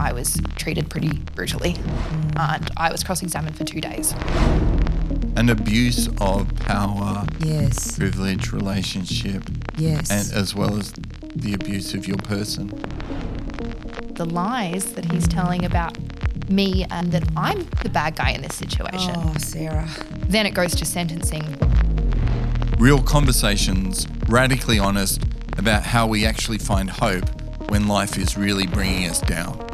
I was treated pretty brutally and I was cross-examined for 2 days. An abuse of power, Yes. privilege, relationship, Yes. and as well as the abuse of your person. The lies that he's telling about me and that I'm the bad guy in this situation. Oh, Sarah. Then it goes to sentencing. Real conversations, radically honest about how we actually find hope when life is really bringing us down.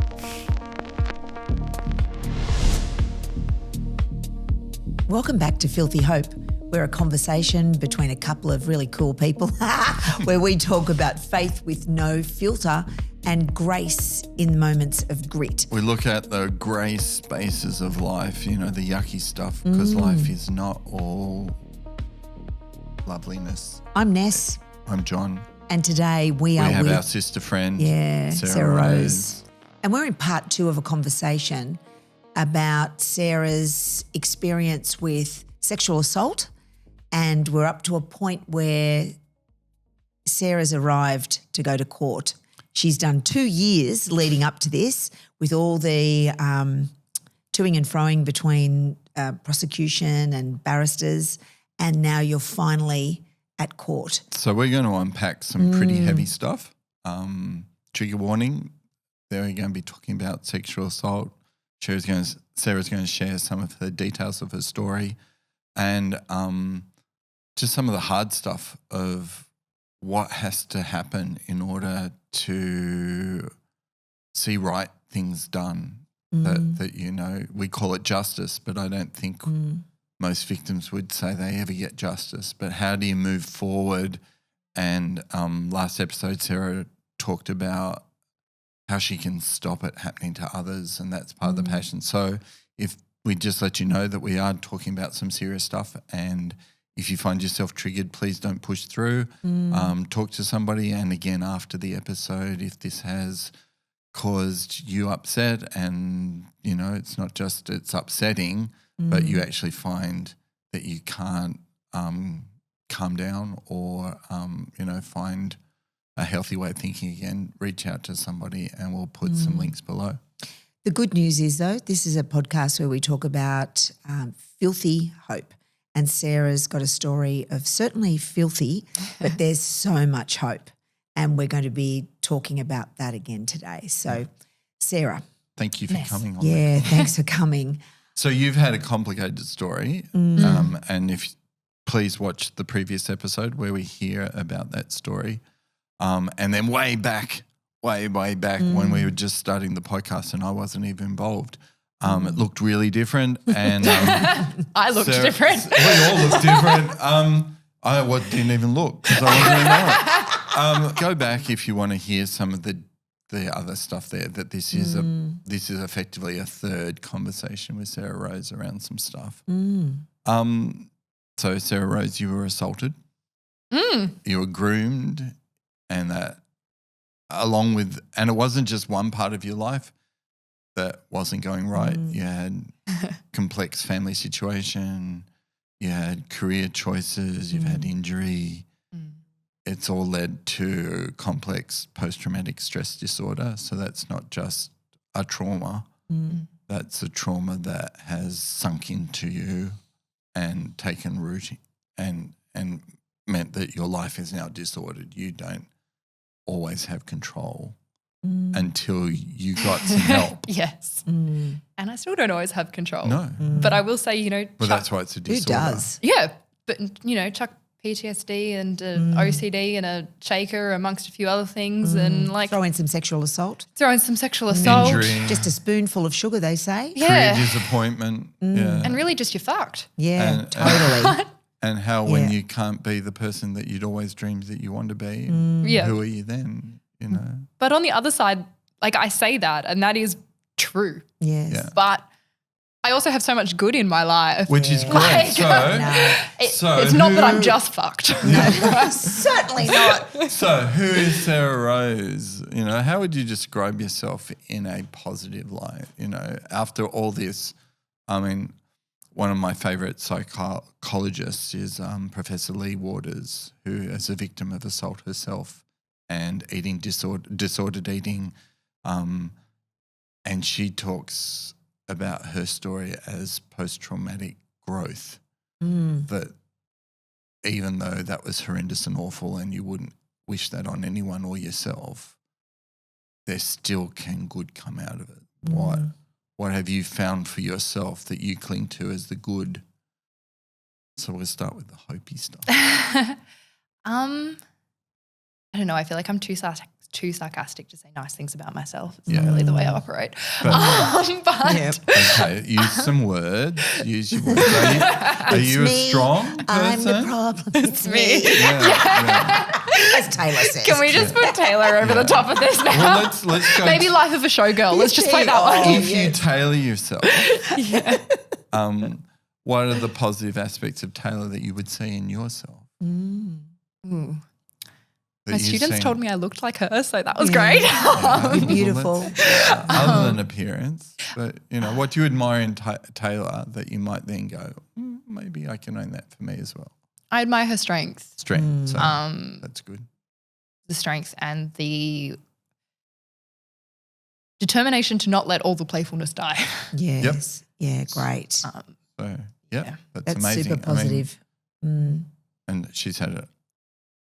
Welcome back to Filthy Hope. We're a conversation between a couple of really cool people where we talk about faith with no filter and grace in moments of grit. We look at the grey spaces of life, the yucky stuff, because life is not all loveliness. I'm Ness. I'm John. And today we We are have with our sister friend, Sarah Rose. And we're in part 2 of a conversation about Sarah's experience with sexual assault. And we're up to a point where Sarah's arrived to go to court. She's done 2 years leading up to this with all the toing and froing between prosecution and barristers, and now you're finally at court. So we're going to unpack some pretty heavy stuff. Trigger warning, they're going to be talking about sexual assault. Sarah's going to share some of the details of her story and just some of the hard stuff of what has to happen in order to see right things done. That we call it justice, but I don't think most victims would say they ever get justice. But how do you move forward? And last episode, Sarah talked about how she can stop it happening to others, and that's part of the passion. So if we just let you know that we are talking about some serious stuff, and if you find yourself triggered, please don't push through. Talk to somebody, and again, after the episode, if this has caused you upset and, it's not just it's upsetting, but you actually find that you can't calm down or, find a healthy way of thinking again, reach out to somebody, and we'll put some links below. The good news is, though, this is a podcast where we talk about filthy hope. And Sarah's got a story of certainly filthy, but there's so much hope. And we're going to be talking about that again today. So, Sarah. Thank you for coming on. Yeah, thanks for coming. So you've had a complicated story, and please watch the previous episode where we hear about that story. And then way back when we were just starting the podcast and I wasn't even involved, it looked really different. And I looked different. We all looked different. I didn't even look because I wasn't involved. Go back if you want to hear some of the other stuff there. That this is effectively a third conversation with Sarah Rose around some stuff. So Sarah Rose, you were assaulted. You were groomed. And that and it wasn't just one part of your life that wasn't going right. You had complex family situation, you had career choices, you've had injury. It's all led to complex post-traumatic stress disorder. So that's not just a trauma. That's a trauma that has sunk into you and taken root and meant that your life is now disordered. You don't always have control until you got some help. Yes. And I still don't always have control. No. But I will say, Well, that's why it's a disorder. Who does? Yeah, but, chuck PTSD and OCD and a shaker amongst a few other things and Throw in some sexual assault. Injury. Just a spoonful of sugar, they say. Yeah. Career disappointment. Yeah. And really just you're fucked. Yeah, totally. And how when you can't be the person that you'd always dreamed that you want to be, who are you then, But on the other side, I say that and that is true. Yes. Yeah. But I also have so much good in my life. Which is great. It's not that I'm just fucked. No, certainly not. So who is Sarah Rose? How would you describe yourself in a positive light? After all this, one of my favourite psychologists is Professor Lee Waters, who is a victim of assault herself and eating disordered eating, And she talks about her story as post-traumatic growth, that even though that was horrendous and awful and you wouldn't wish that on anyone or yourself, there still can good come out of it. What have you found for yourself that you cling to as the good? So we'll start with the hopey stuff. I don't know. I feel like I'm too sarcastic to say nice things about myself. It's not really the way I operate. But okay, use some words. Use your words. Are you a strong person? I'm the problem. it's me. Yeah. As Taylor says. Can we just put Taylor over the top of this now? Well, let's go. Maybe Life of a Showgirl. Let's just play that one. If you tailor yourself, what are the positive aspects of Taylor that you would see in yourself? Ooh. That My you've students seen? told me I looked like her, so that was great. You're beautiful. Other than appearance, but what do you admire in Taylor that you might then go, maybe I can own that for me as well? I admire her strength. Strength. So that's good. The strength and the determination to not let all the playfulness die. Yes. Yeah, great. So that's That's amazing. super positive. And she's had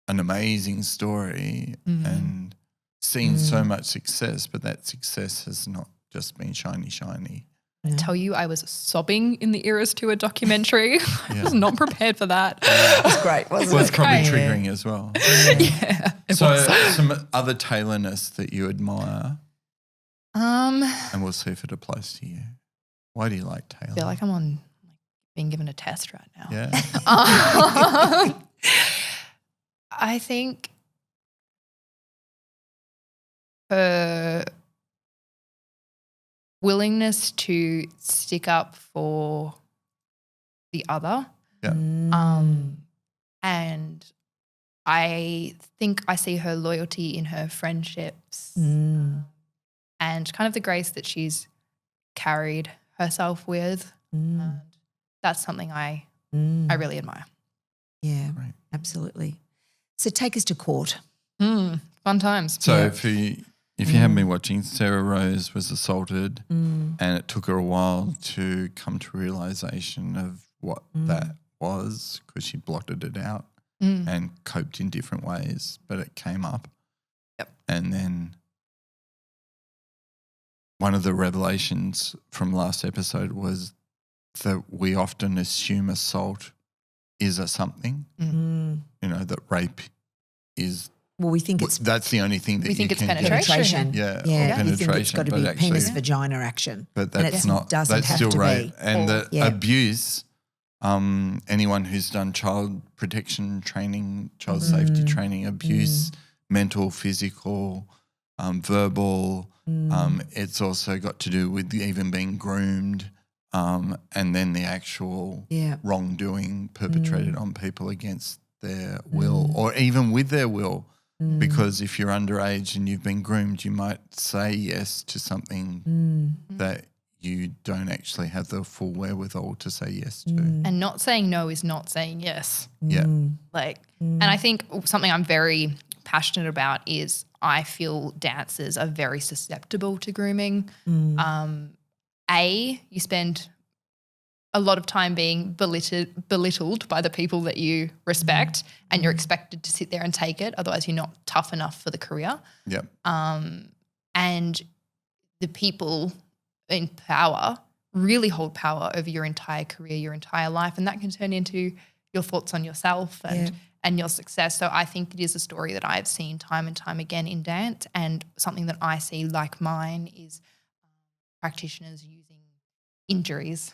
an amazing story and seen so much success, but that success has not just been shiny. I tell you, I was sobbing in the Eras Tour documentary. I was not prepared for that. It was great, wasn't Well, it's probably great. triggering as well. Yeah. So some other Taylorness that you admire, and we'll see if it applies to you. Why do you like Taylor? I feel like I'm being given a test right now. Yeah. I think her willingness to stick up for the other. Yeah. And I think I see her loyalty in her friendships and kind of the grace that she's carried herself with. And that's something I really admire. Yeah, Right. absolutely. So take us to court. Fun times. So if you haven't been watching, Sarah Rose was assaulted and it took her a while to come to realisation of what that was because she blotted it out and coped in different ways, but it came up. Yep. And then one of the revelations from last episode was that we often assume assault is a something, that rape is. Well, we think it's that's the only thing that we think you it's can penetration. Yeah, or You think it's penetration, got to but be actually, penis-vagina action. but And that's it not. doesn't That's have still to rape, be. and the Yeah. abuse. Anyone who's done child protection training, child safety training, abuse, mental, physical, verbal. It's also got to do with even being groomed, and then the actual wrongdoing perpetrated on people against their will or even with their will. Because if you're underage and you've been groomed, you might say yes to something that you don't actually have the full wherewithal to say yes to. And not saying no is not saying yes. Yeah. And I think something I'm very passionate about is I feel dancers are very susceptible to grooming. You spend a lot of time being belittled by the people that you respect and you're expected to sit there and take it. Otherwise you're not tough enough for the career. Yep. And the people in power really hold power over your entire career, your entire life, and that can turn into your thoughts on yourself and your success. So I think it is a story that I've seen time and time again in dance, and something that I see like mine is practitioners using injuries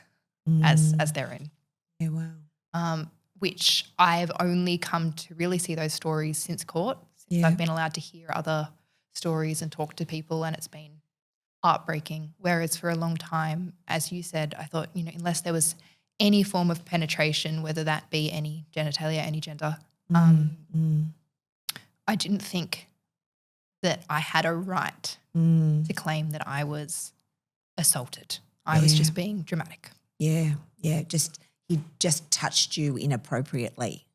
as their own. Yeah, wow. Which I've only come to really see those stories since court, since I've been allowed to hear other stories and talk to people, and it's been heartbreaking. Whereas for a long time, as you said, I thought, unless there was any form of penetration, whether that be any genitalia, any gender, I didn't think that I had a right to claim that I was assaulted. I was just being dramatic. Yeah, he just touched you inappropriately.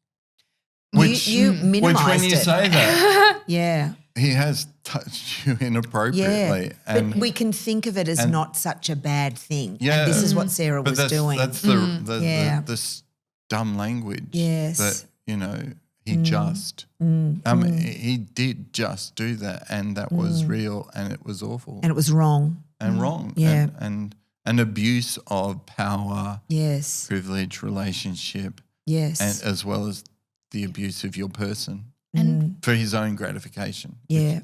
Which you minimised when you it. say that, Yeah. he has touched you inappropriately. Yeah, And but we can think of it as not such a bad thing. Yeah. And this is what Sarah but was doing. That's the dumb language. Yes. That, you know, he he did just do that, and that was real, and it was awful. And it was wrong. And wrong. Yeah. And an abuse of power, Yes. privilege, relationship, Yes. and as well as the abuse of your person And for his own gratification. Yeah.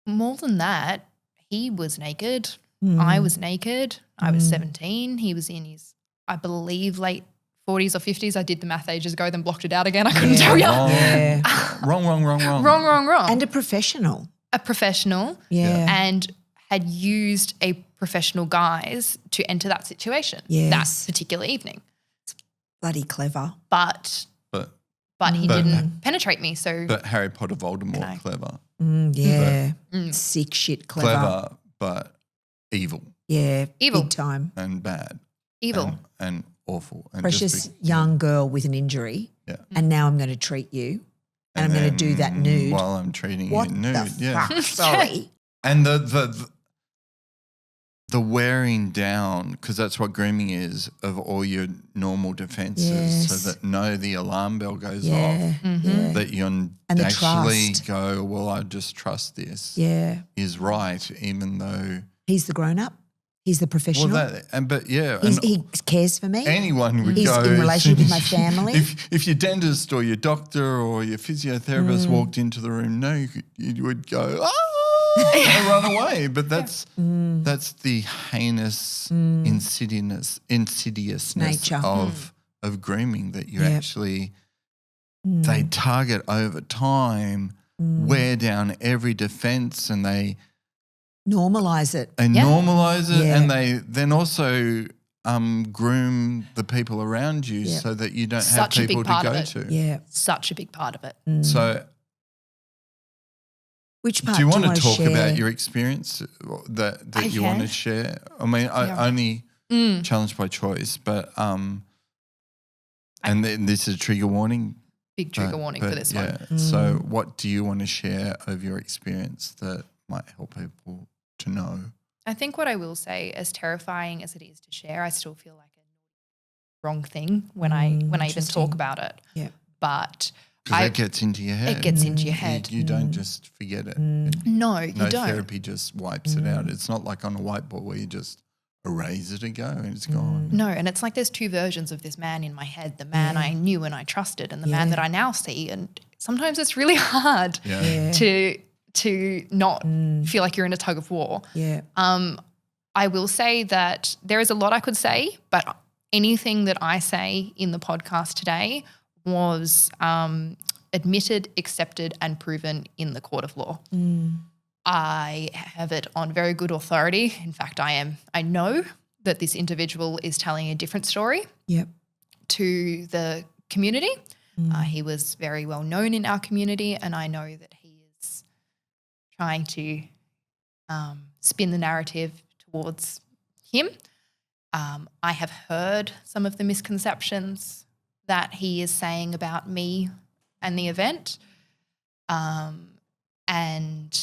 more than that, he was naked. I was naked. I was 17. He was in his, I believe, late 40s or 50s. I did the math ages ago, then blocked it out again. I couldn't tell you. Wrong. Wrong. And a professional. A professional. Yeah. And had used a professional guise to enter that situation Yes. that particular evening. Bloody clever. But he didn't penetrate me. So But Harry Potter Voldemort, clever. Yeah. Sick shit clever. Clever, but evil Yeah. Evil. Big time. and bad. evil. And awful. And Precious just young girl with an injury. Yeah. And now I'm going to treat you. And I'm going to do that nude. While I'm treating What you nude. the fuck? Sorry. And the wearing down, because that's what grooming is, of all your normal defences, Yes. so that the alarm bell goes Yeah. off, Yeah. that you And the actually trust. go, well, I just trust this Yeah. is right, even though. He's the grown up. He's the professional. He he cares for me. anyone would He's go. in relationship with my family. If your dentist or your doctor or your physiotherapist walked into the room, you would go, and run away. But that's the heinous insidiousness Nature. of grooming, that you actually they target over time, wear down every defense, and they Normalise it. normalise it, Yeah. and they then also groom the people around you so that you don't Such a have big people to part go of it. to. Yeah. Such a big part of it. So Which part do you want to wanna talk share? about your experience that you want to share? I mean, I only challenged by choice, but and then this is a trigger warning. Big trigger warning for this one. So what do you want to share of your experience that might help people to know? I think what I will say, as terrifying as it is to share, I still feel like a wrong thing when I even talk about it. Yeah. But Because that gets into your head. it gets into your head. You don't just forget it. No, you No don't. therapy just wipes it out. It's not like on a whiteboard where you just erase it and go and it's gone. No, and it's like there's two versions of this man in my head, the man I knew and I trusted and the man that I now see. And sometimes it's really hard to not feel like you're in a tug of war. Yeah. I will say that there is a lot I could say, but anything that I say in the podcast today was admitted, accepted and proven in the court of law. I have it on very good authority. In fact, I know that this individual is telling a different story to the community. He was very well known in our community, and I know that he is trying to spin the narrative towards him. I have heard some of the misconceptions that he is saying about me and the event. And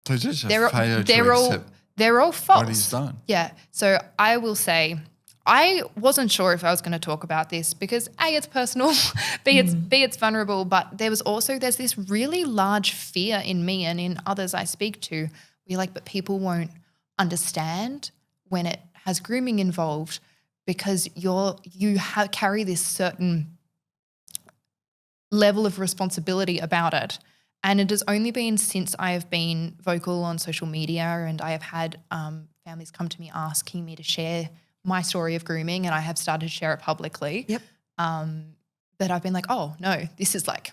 So just they're all false. what he's done. Yeah. So I will say, I wasn't sure if I was going to talk about this because A, it's personal, B, it's vulnerable, but there's this really large fear in me and in others I speak to. Where you're like, but people won't understand when it has grooming involved because you carry this certain level of responsibility about it. And it has only been since I have been vocal on social media and I have had families come to me asking me to share my story of grooming, and I have started to share it publicly, that I've been like, oh, no, this is like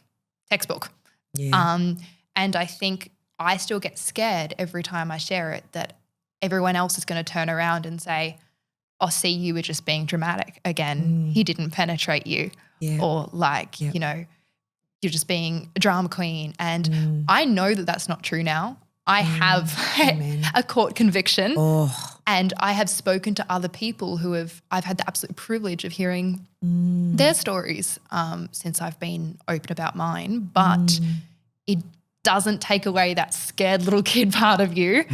textbook. Yeah. And I think I still get scared every time I share it that everyone else is going to turn around and say, oh, see, you were just being dramatic again. He didn't penetrate you. Yeah. Or like, you know, you're just being a drama queen. And I know that that's not true now. I have a court conviction and I have spoken to other people I've had the absolute privilege of hearing their stories since I've been open about mine. But doesn't take away that scared little kid part of you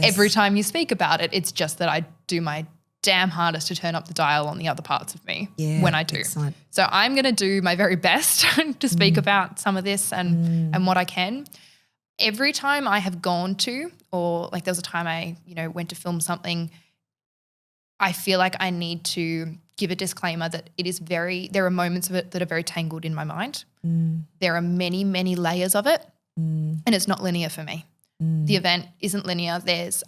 every time you speak about it. It's just that I do my damn hardest to turn up the dial on the other parts of me when I do. Excellent. So I'm going to do my very best to speak about some of this and what I can. Every time I have gone to, or like there was a time I, went to film something, I feel like I need to give a disclaimer that there are moments of it that are very tangled in my mind. There are many, many layers of it and it's not linear for me. The event isn't linear. There's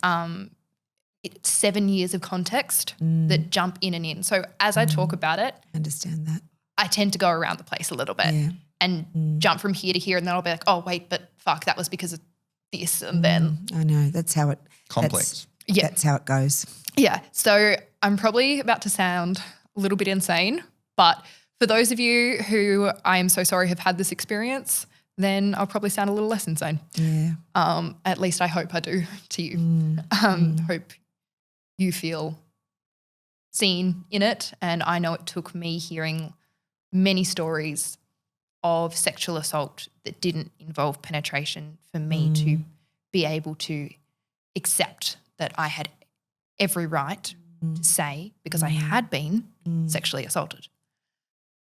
7 years of context that jump in and in. So as I talk about it, Understand that. I tend to go around the place a little bit and jump from here to here, and then I'll be like, oh, wait, but fuck, that was because of this. And then I know, that's how it complex. That's how it goes. Yeah. So I'm probably about to sound a little bit insane, but for those of you who I am so sorry have had this experience, then I'll probably sound a little less insane. Yeah. At least I hope I do to you. Hope you feel seen in it. And I know it took me hearing many stories of sexual assault that didn't involve penetration for me to be able to accept that I had every right to say, because I had been sexually assaulted.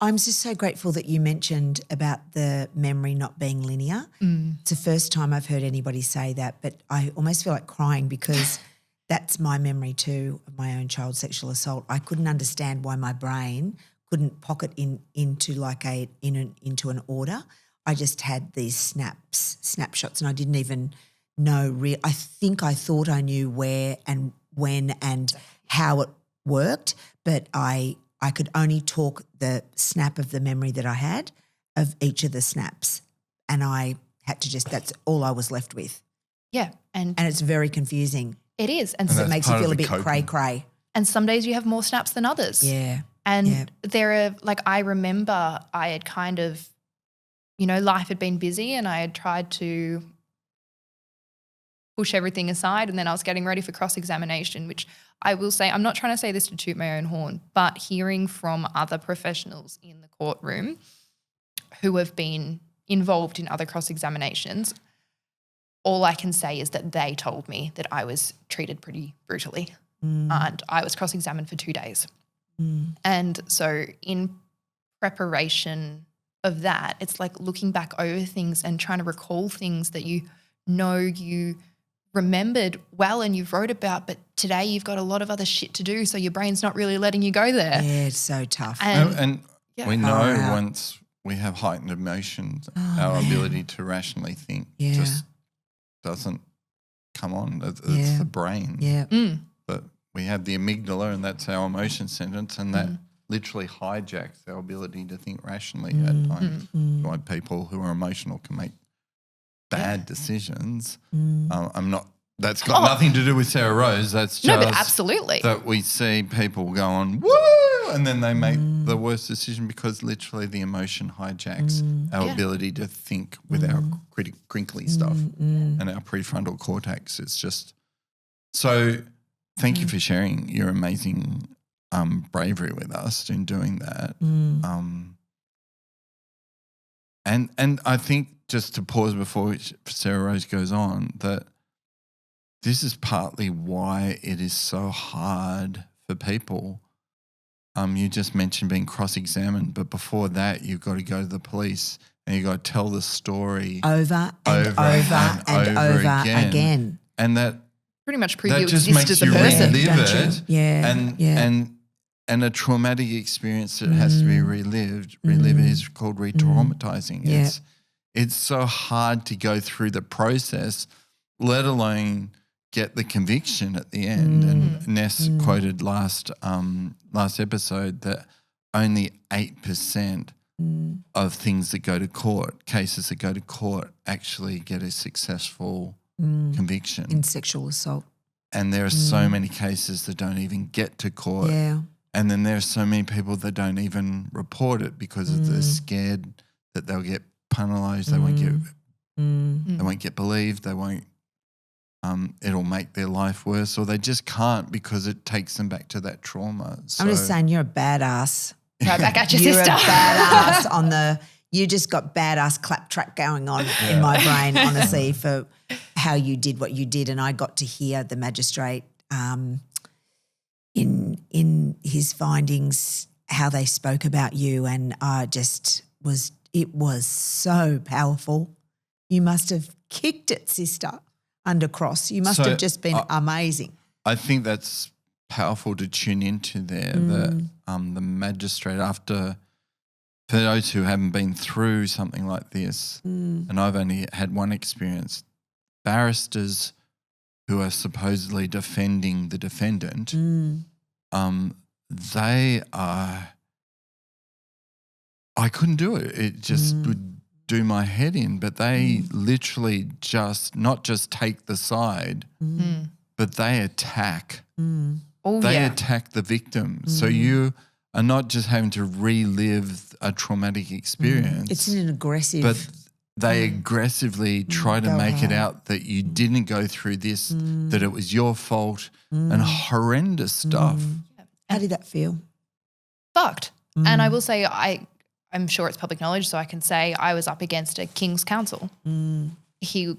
I'm just so grateful that you mentioned about the memory not being linear. It's the first time I've heard anybody say that, but I almost feel like crying because that's my memory too of my own child sexual assault. I couldn't understand why my brain couldn't pocket into an order. I just had these snapshots, and I didn't even know. I think I thought I knew where and when and how it worked, but I could only talk the snap of the memory that I had of each of the snaps, and I had to that's all I was left with. Yeah. And it's very confusing. It is. And so it makes you feel a bit cray-cray. And some days you have more snaps than others. Yeah. And there are, I remember I had kind of, life had been busy and I had tried to push everything aside, and then I was getting ready for cross-examination, which I will say, I'm not trying to say this to toot my own horn, but hearing from other professionals in the courtroom who have been involved in other cross-examinations, all I can say is that they told me that I was treated pretty brutally and I was cross-examined for 2 days. And so in preparation of that, it's like looking back over things and trying to recall things that you remembered well and you've wrote about, but today you've got a lot of other shit to do, so your brain's not really letting you go there. Yeah, it's so tough. And we know once we have heightened emotions, our ability to rationally think just doesn't come on. It's the brain. Yeah. But we have the amygdala, and that's our emotion sentence, and that literally hijacks our ability to think rationally at times. Why people who are emotional can make bad decisions. That's got nothing to do with Sarah Rose. That's just but absolutely that we see people going, woo, and then they make the worst decision because literally the emotion hijacks our ability to think with our crinkly stuff and our prefrontal cortex. It's just so thank you for sharing your amazing bravery with us in doing that. And I think just to pause before Sarah Rose goes on, that this is partly why it is so hard for people. You just mentioned being cross-examined, but before that you've got to go to the police and you've got to tell the story over and over again. And that pretty much prove you just exist as a person. Relive it. And a traumatic experience that has to be relived is called retraumatising. It's so hard to go through the process, let alone get the conviction at the end. And Ness quoted last episode that only 8% of things that go to court, cases that go to court, actually get a successful conviction. In sexual assault. And there are so many cases that don't even get to court. Yeah. And then there are so many people that don't even report it because they're scared that they'll get penalised. They won't get believed. They won't. It'll make their life worse, or they just can't because it takes them back to that trauma. So, I'm just saying, you're a badass. Right back at your You're sister. a badass on the. You just got badass clap track going on in my brain, honestly, for how you did what you did. And I got to hear the magistrate in his findings, how they spoke about you, and it was so powerful. You must have kicked it, sister, under cross. You must have just been amazing. I think that's powerful to tune into there, that the magistrate, after, for those who haven't been through something like this, and I've only had one experience, barristers who are supposedly defending the defendant, they are, I couldn't do it. It just would do my head in, but they literally not just take the side, but they attack. Attack the victim. So you are not just having to relive a traumatic experience. It's an aggressive. But they aggressively try to make it out that you didn't go through this, that it was your fault, and horrendous stuff. How did that feel? Fucked. And I will say I'm sure it's public knowledge, so I can say I was up against a King's Counsel. He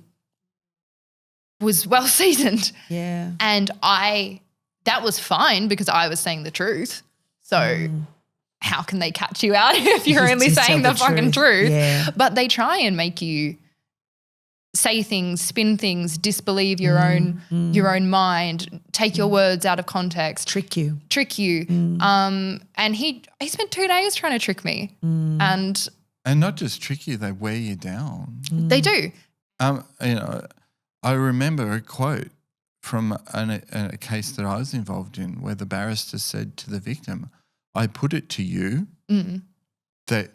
was well seasoned. Yeah. And that was fine because I was saying the truth. So how can they catch you out if you're only saying the fucking truth? Yeah. But they try and make you say things, spin things, disbelieve your own mind, take your words out of context. Trick you. And he spent 2 days trying to trick me. And not just trick you, they wear you down. They do. I remember a quote from a case that I was involved in where the barrister said to the victim, I put it to you that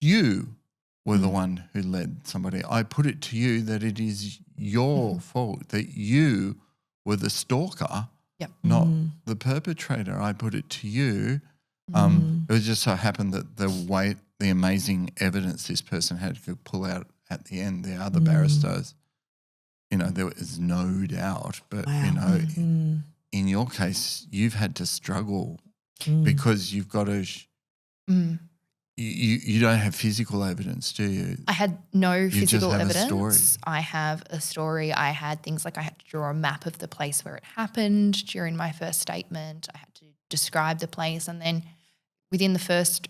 you were the one who led somebody. I put it to you that it is your fault, that you were the stalker, not the perpetrator. I put it to you. It was just so happened that the amazing evidence this person had could pull out at the end, the other barristers, there was no doubt. But, in your case, you've had to struggle because you've got to you don't have physical evidence, do you? I had no physical have evidence. A story. I have a story. I had things like I had to draw a map of the place where it happened during my first statement. I had to describe the place, and then within the first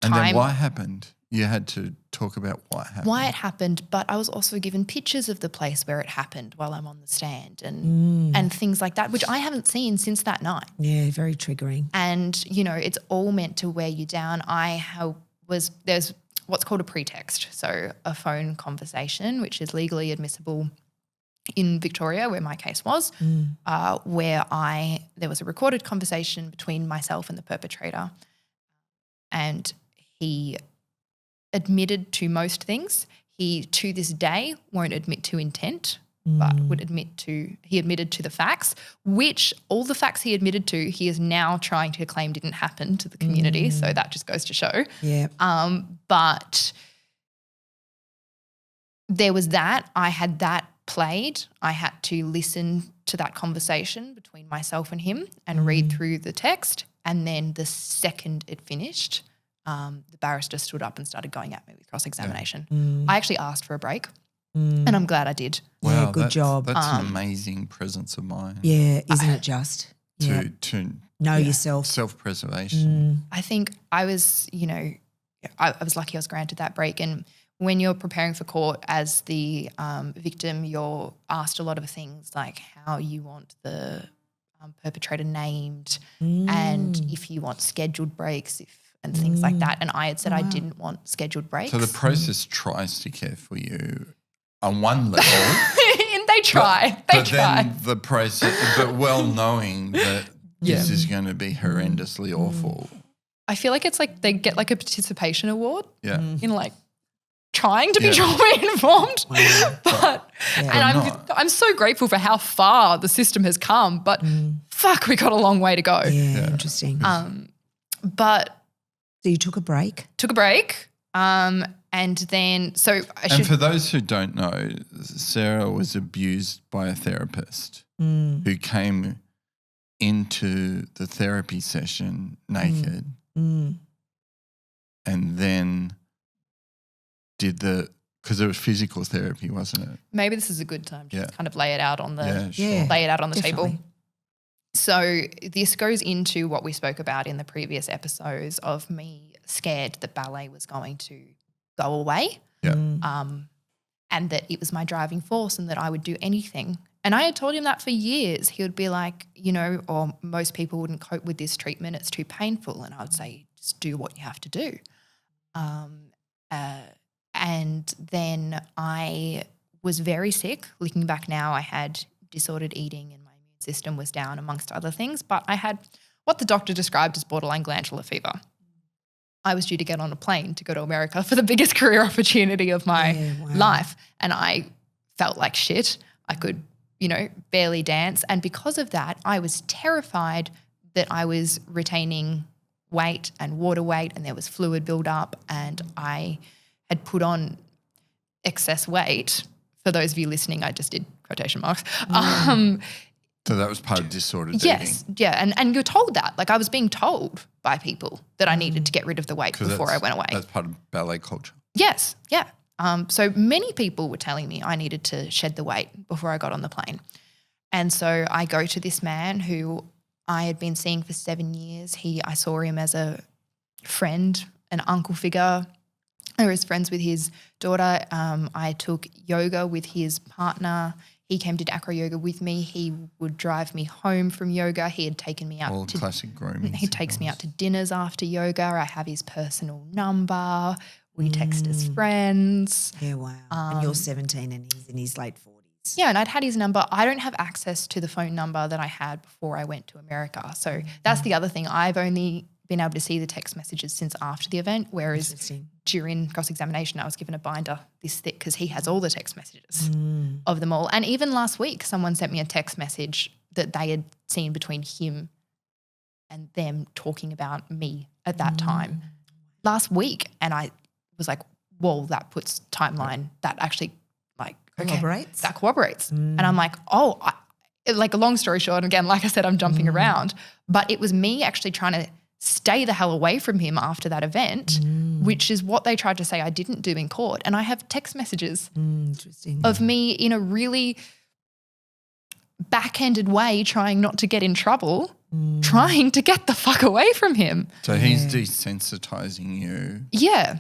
time. And then what happened? You had to talk about what happened. Why it happened, but I was also given pictures of the place where it happened while I'm on the stand and things like that, which I haven't seen since that night. Yeah, very triggering. And, it's all meant to wear you down. There's what's called a pretext, so a phone conversation, which is legally admissible in Victoria, where my case was, where there was a recorded conversation between myself and the perpetrator, and he admitted to most things. He, to this day, won't admit to intent, but he admitted to the facts, which all the facts he admitted to, he is now trying to claim didn't happen to the community. So that just goes to show. Yeah. But there was that. I had that played. I had to listen to that conversation between myself and him and read through the text. And then the second it finished, the barrister stood up and started going at me with cross-examination. I actually asked for a break and I'm glad I did. Wow, yeah, good job. That's an amazing presence of mind. Yeah, isn't it just? To know yourself. Self-preservation. I think I was, I was lucky I was granted that break. And when you're preparing for court as the victim, you're asked a lot of things like how you want the perpetrator named and if you want scheduled breaks and things like that. And I had said I didn't want scheduled breaks. So the process tries to care for you on one level. And they try. Then the process, but well knowing that this is going to be horrendously awful. I feel like it's like they get like a participation award in like trying to be trauma-informed. But and I'm so grateful for how far the system has come, but fuck, we got a long way to go. Yeah, interesting. But so you took a break? Took a break. And then And for those who don't know, Sarah was abused by a therapist who came into the therapy session naked and then did because it was physical therapy, wasn't it? Maybe this is a good time to just kind of lay it out on the Definitely. table. So this goes into what we spoke about in the previous episodes of me scared that ballet was going to go away. Yeah. And that it was my driving force and that I would do anything. And I had told him that for years. He would be like, or most people wouldn't cope with this treatment. It's too painful. And I would say, just do what you have to do. And then I was very sick. Looking back now, I had disordered eating and my immune system was down amongst other things. But I had what the doctor described as borderline glandular fever. I was due to get on a plane to go to America for the biggest career opportunity of my life. And I felt like shit. I could, barely dance. And because of that, I was terrified that I was retaining weight and water weight and there was fluid buildup and I had put on excess weight. For those of you listening, I just did quotation marks. So that was part of disordered eating? Yes, yeah. And you're told that. Like I was being told by people that I needed to get rid of the weight before I went away. That's part of ballet culture. Yes, yeah. So many people were telling me I needed to shed the weight before I got on the plane. And so I go to this man who I had been seeing for 7 years. I saw him as a friend, an uncle figure. I was friends with his daughter. I took yoga with his partner. He came to acro yoga with me. He would drive me home from yoga. He had taken me out to classic grooming. He takes me out to dinners after yoga. I have his personal number. We text as friends. Yeah, wow. And you're 17 and he's in his late 40s. Yeah, and I'd had his number. I don't have access to the phone number that I had before I went to America. So that's the other thing. I've only been able to see the text messages since after the event, whereas during cross-examination I was given a binder this thick because he has all the text messages of them all. And even last week someone sent me a text message that they had seen between him and them talking about me at that time last week. And I was like, whoa, that puts timeline. That actually corroborates. That corroborates. And I'm like, like a long story short, and again, like I said, I'm jumping around, but it was me actually trying to stay the hell away from him after that event, which is what they tried to say I didn't do in court. And I have text messages of me in a really backhanded way trying not to get in trouble, trying to get the fuck away from him. So he's desensitizing you. Yeah.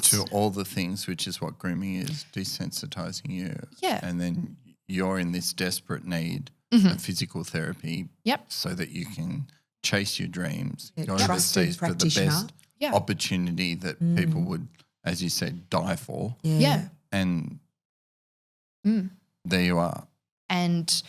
To all the things, which is what grooming is, desensitizing you. Yeah. And then you're in this desperate need of physical therapy so that you can chase your dreams, go overseas for the best opportunity that people would, as you said, die for. Yeah. And there you are. And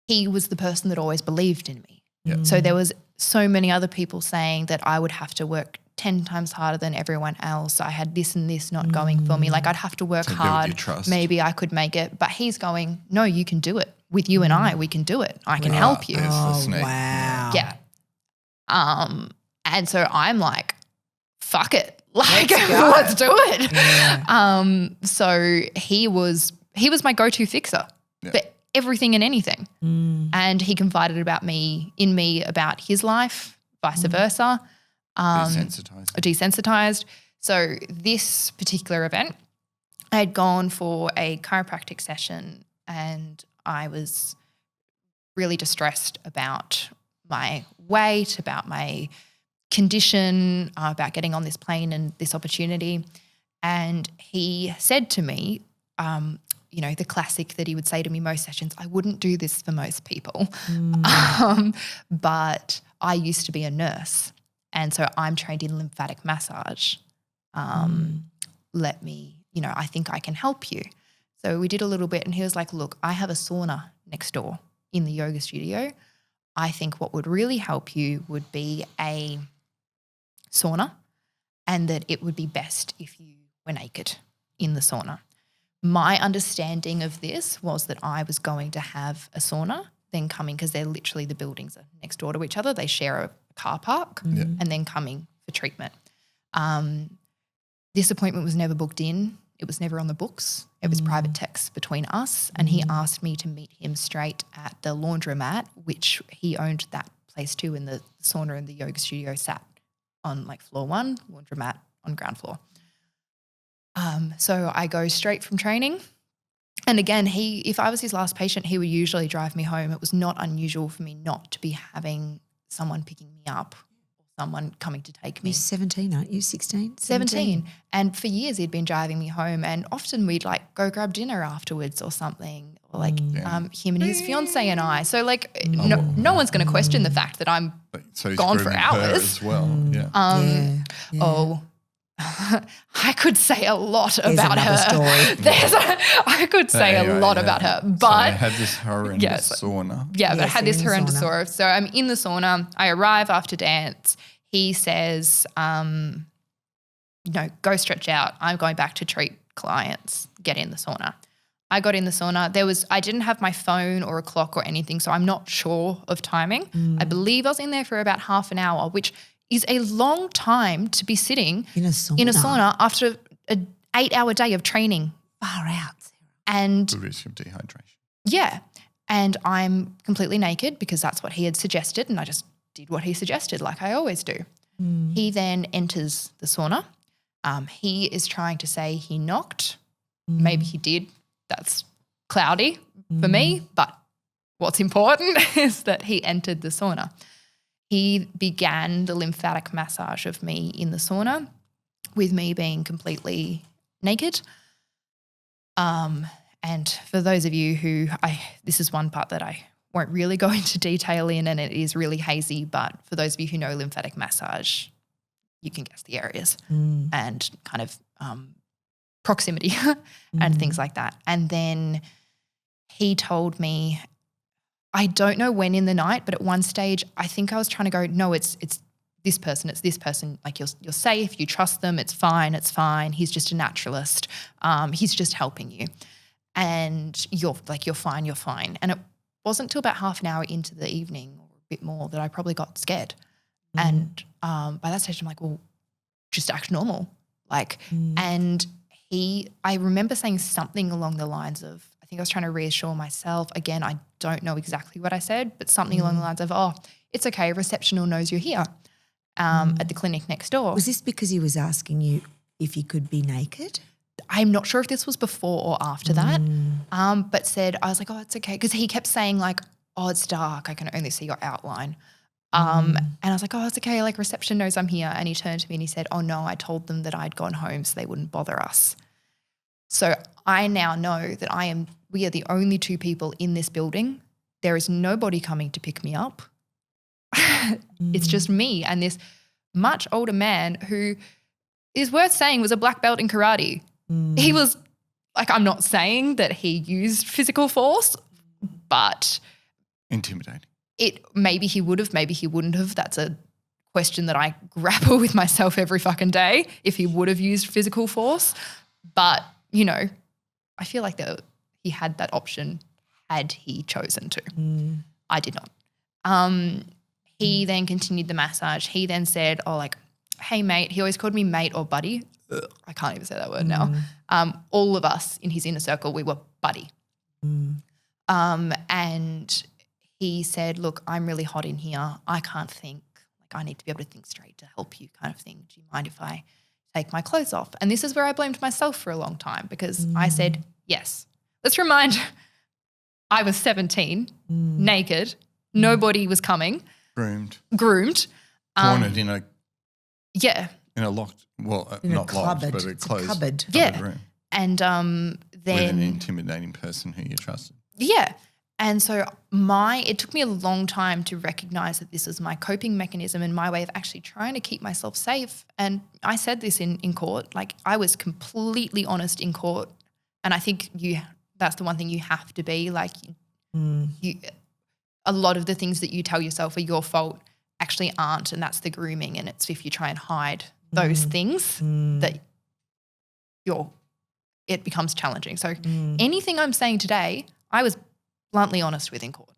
he was the person that always believed in me. Yeah. So there was so many other people saying that I would have to work 10 times harder than everyone else. I had this and this not going for me. Like I'd have to work hard. Maybe I could make it. But he's going, no, you can do it. With you and I, we can do it. I can help you. Oh, wow. Yeah. And so I'm like, fuck it. Like, let's do it. Yeah. So he was my go-to fixer for everything and anything. And he confided about about his life, vice versa. Desensitized. So this particular event, I had gone for a chiropractic session and I was really distressed about my weight, about my condition, about getting on this plane and this opportunity. And he said to me, the classic that he would say to me most sessions, I wouldn't do this for most people, but I used to be a nurse. And so I'm trained in lymphatic massage. Let me, I think I can help you. So we did a little bit and he was like, look, I have a sauna next door in the yoga studio. I think what would really help you would be a sauna and that it would be best if you were naked in the sauna. My understanding of this was that I was going to have a sauna then coming because they're literally the buildings are next door to each other. They share a car park and then coming for treatment. This appointment was never booked in. It was never on the books. It was private text between us and he asked me to meet him straight at the laundromat, which he owned that place too, and the sauna and the yoga studio sat on like floor 1, laundromat on ground floor. So I go straight from training. And again, if I was his last patient, he would usually drive me home. It was not unusual for me not to be having someone picking me up or someone coming to take me. You're 17, aren't you? 16? 17. And for years he'd been driving me home, and often we'd like go grab dinner afterwards or something, or like him and his fiance and I. So like no one's going to question the fact that I'm so he's gone for grooming her hours. as well. Oh, I could say a lot There's about another her. story. I could say a lot about her, but so I had this horrendous sauna. Yeah, but I had this you're in the horrendous sauna. So I'm in the sauna. I arrive after dance. He says, go stretch out. I'm going back to treat clients. Get in the sauna. I got in the sauna. I didn't have my phone or a clock or anything, so I'm not sure of timing. I believe I was in there for about half an hour, which is a long time to be sitting In a sauna after an 8-hour day of training. Far out. The risk of dehydration. Yeah. And I'm completely naked because that's what he had suggested, and I just did what he suggested like I always do. He then enters the sauna. He is trying to say he knocked. Maybe he did. That's cloudy for me, but what's important is that he entered the sauna. He began the lymphatic massage of me in the sauna with me being completely naked. And for those of you who this is one part that I won't really go into detail in, and it is really hazy, but for those of you who know lymphatic massage, you can guess the areas and kind of proximity and things like that. And then he told me, I don't know when in the night, but at one stage I think I was trying to go, no, it's this person, like you're safe, you trust them, it's fine. He's just a naturalist. He's just helping you. And you're fine. And it wasn't till about half an hour into the evening or a bit more that I probably got scared. And by that stage I'm like, well, just act normal. And I remember saying something along the lines of, I think I was trying to reassure myself. Again, I don't know exactly what I said, but something along the lines of, oh, it's okay, reception will knows you're here at the clinic next door. Was this because he was asking you if you could be naked? I'm not sure if this was before or after that, but I was like, oh, it's okay. Because he kept saying like, oh, it's dark, I can only see your outline. And I was like, oh, it's okay, like reception knows I'm here. And he turned to me and he said, oh no, I told them that I'd gone home so they wouldn't bother us. So I now know that we are the only two people in this building. There is nobody coming to pick me up. It's just me and this much older man who is worth saying was a black belt in karate. He was like, I'm not saying that he used physical force, but intimidating. Maybe he would have, maybe he wouldn't have. That's a question that I grapple with myself every fucking day, if he would have used physical force. But, I feel like he had that option had he chosen to. I did not. He then continued the massage. He then said, oh, like, hey, mate. He always called me mate or buddy. I can't even say that word now. All of us in his inner circle, we were buddy. And he said, look, I'm really hot in here. I can't think. Like, I need to be able to think straight to help you kind of thing. Do you mind if I take my clothes off? And this is where I blamed myself for a long time because I said, yes. Let's remind, I was 17, naked. Nobody was coming. Groomed. Cornered in a locked, not locked, but a closed room. And then with an intimidating person who you trusted. Yeah. And so it took me a long time to recognize that this was my coping mechanism and my way of actually trying to keep myself safe. And I said this in court, like I was completely honest in court. And I think that's the one thing you have to be, like a lot of the things that you tell yourself are your fault actually aren't, and that's the grooming. And it's if you try and hide those things that it becomes challenging. So anything I'm saying today, I was bluntly honest with in court.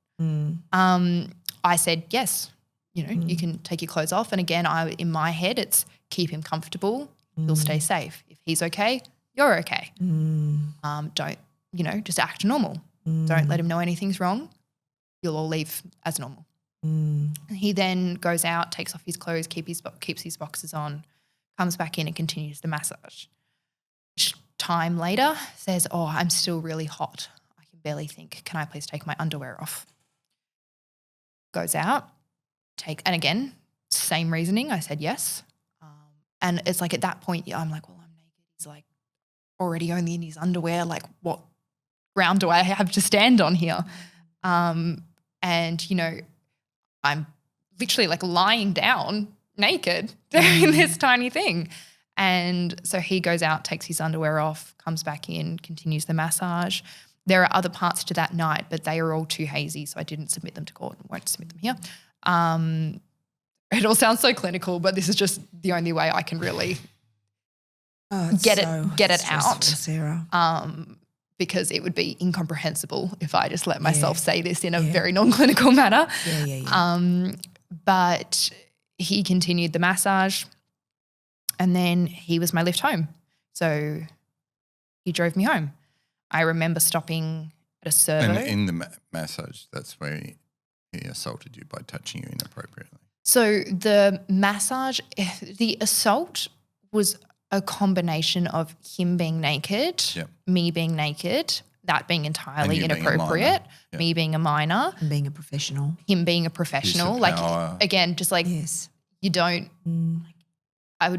I said, yes, you can take your clothes off. And again, in my head, it's keep him comfortable. He'll stay safe. If he's okay, you're okay. Don't, just act normal. Don't let him know anything's wrong. You'll all leave as normal. He then goes out, takes off his clothes, keeps his boxers on, comes back in and continues the massage. Time later says, oh, I'm still really hot. I can barely think. Can I please take my underwear off? Goes out, and again, same reasoning. I said yes. And it's like at that point, I'm like, well, I'm naked. He's like already only in his underwear. Like what ground do I have to stand on here? And, you know, I'm literally like lying down naked doing this tiny thing. And so he goes out, takes his underwear off, comes back in, continues the massage. There are other parts to that night, but they are all too hazy, so I didn't submit them to court and won't submit them here. It all sounds so clinical, but this is just the only way I can really get it out, Sarah. because it would be incomprehensible if I just let myself say this in a very non-clinical manner. But he continued the massage, and then he was my lift home. So he drove me home. I remember stopping at a servo. And in the massage, that's where he assaulted you by touching you inappropriately. So the massage, the assault was a combination of him being naked, me being naked, that being entirely inappropriate, me being a minor. And being a professional. Him being a professional. Like, again, just like you don't, I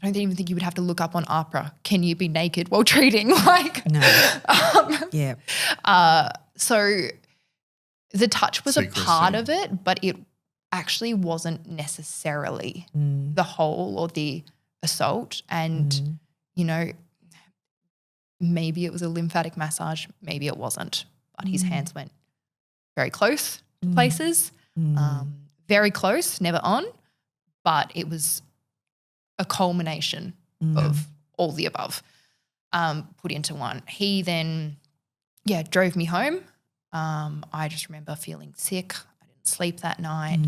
don't even think you would have to look up on APRA, can you be naked while treating? Like, no. So the touch was Secrecy. a part of it, but it actually wasn't necessarily the whole or the assault. And, you know, maybe it was a lymphatic massage, maybe it wasn't, but his hands went very close to places, very close, never on, but it was a culmination of all the above put into one. He then, drove me home. I just remember feeling sick. I didn't sleep that night.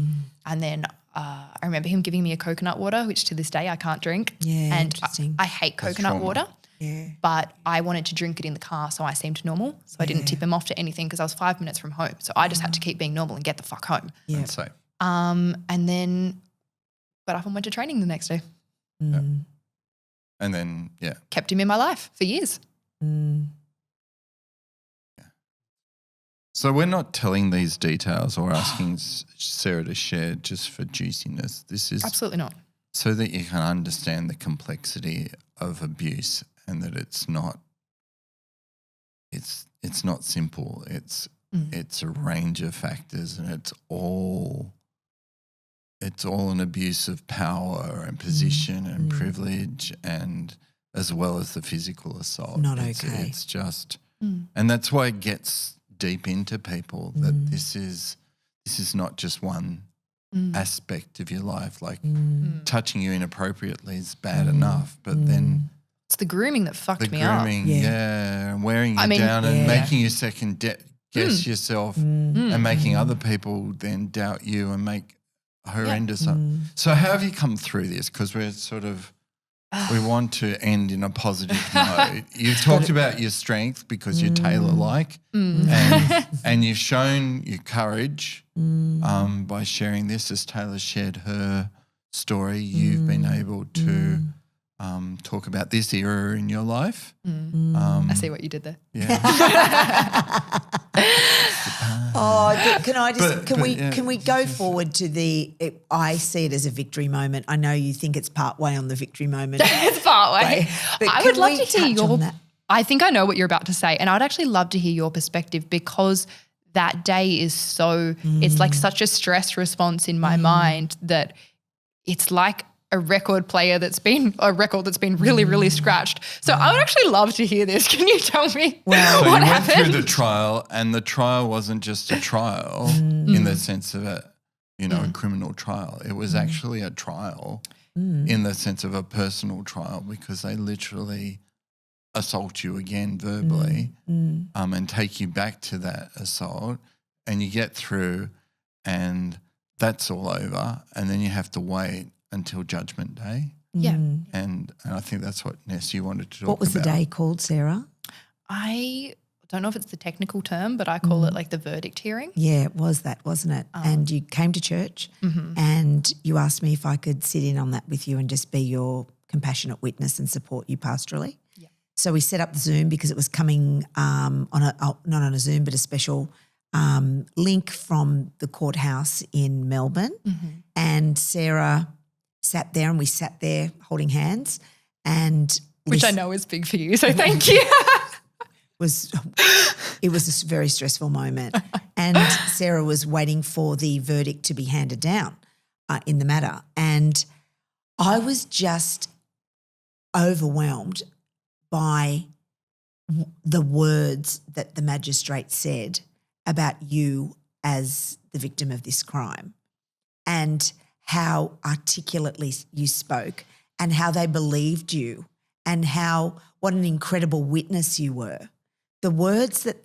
And then I remember him giving me a coconut water, which to this day I can't drink. Yeah, and interesting. I hate coconut water. Yeah. But I wanted to drink it in the car, so I seemed normal. So I didn't tip him off to anything because I was 5 minutes from home. So I just had to keep being normal and get the fuck home. Yeah. And so, And then got up and went to training the next day. and then, Kept him in my life for years. So we're not telling these details or asking Sarah to share just for juiciness. This is Absolutely not. so that you can understand the complexity of abuse and that it's not simple. It's a range of factors, and it's all an abuse of power and position and privilege, and as well as the physical assault. Not okay. It's just, and that's why it gets deep into people that this is not just one aspect of your life. Like touching you inappropriately is bad enough, but then It's the grooming that fucked me grooming, up. and wearing you down and making you second guess yourself and making other people then doubt you and make horrendous. So how have you come through this? Because we're sort of, we want to end in a positive note. You've talked about your strength because you're Taylor-like and you've shown your courage by sharing this. As Taylor shared her story, you've been able to talk about this era in your life. I see what you did there. Yeah. Can I just can we go forward to I see it as a victory moment. I know you think it's part way on the victory moment. It's part way. But I would love to hear touch on your that? I think I know what you're about to say, and I'd actually love to hear your perspective, because that day is so it's like such a stress response in my mind that it's like a record that's been really, really scratched. So I would actually love to hear this. Can you tell me So what you happened? went through the trial, and the trial wasn't just a trial in the sense of a criminal trial. It was actually a trial in the sense of a personal trial, because they literally assault you again verbally and take you back to that assault, and you get through and that's all over, and then you have to wait until Judgment Day. Yeah. And I think that's what, Ness, you wanted to talk about. What was the day called, Sarah? I don't know if it's the technical term, but I call it like the verdict hearing. Yeah, it was that, wasn't it? And you came to church and you asked me if I could sit in on that with you and just be your compassionate witness and support you pastorally. Yeah. So we set up the Zoom because it was coming not on a Zoom but a special link from the courthouse in Melbourne. And Sarah sat there and we sat there holding hands and Which I know is big for you, so thank you. It was a very stressful moment. And Sarah was waiting for the verdict to be handed down in the matter. And I was just overwhelmed by the words that the magistrate said about you as the victim of this crime and how articulately you spoke and how they believed you and what an incredible witness you were. The words that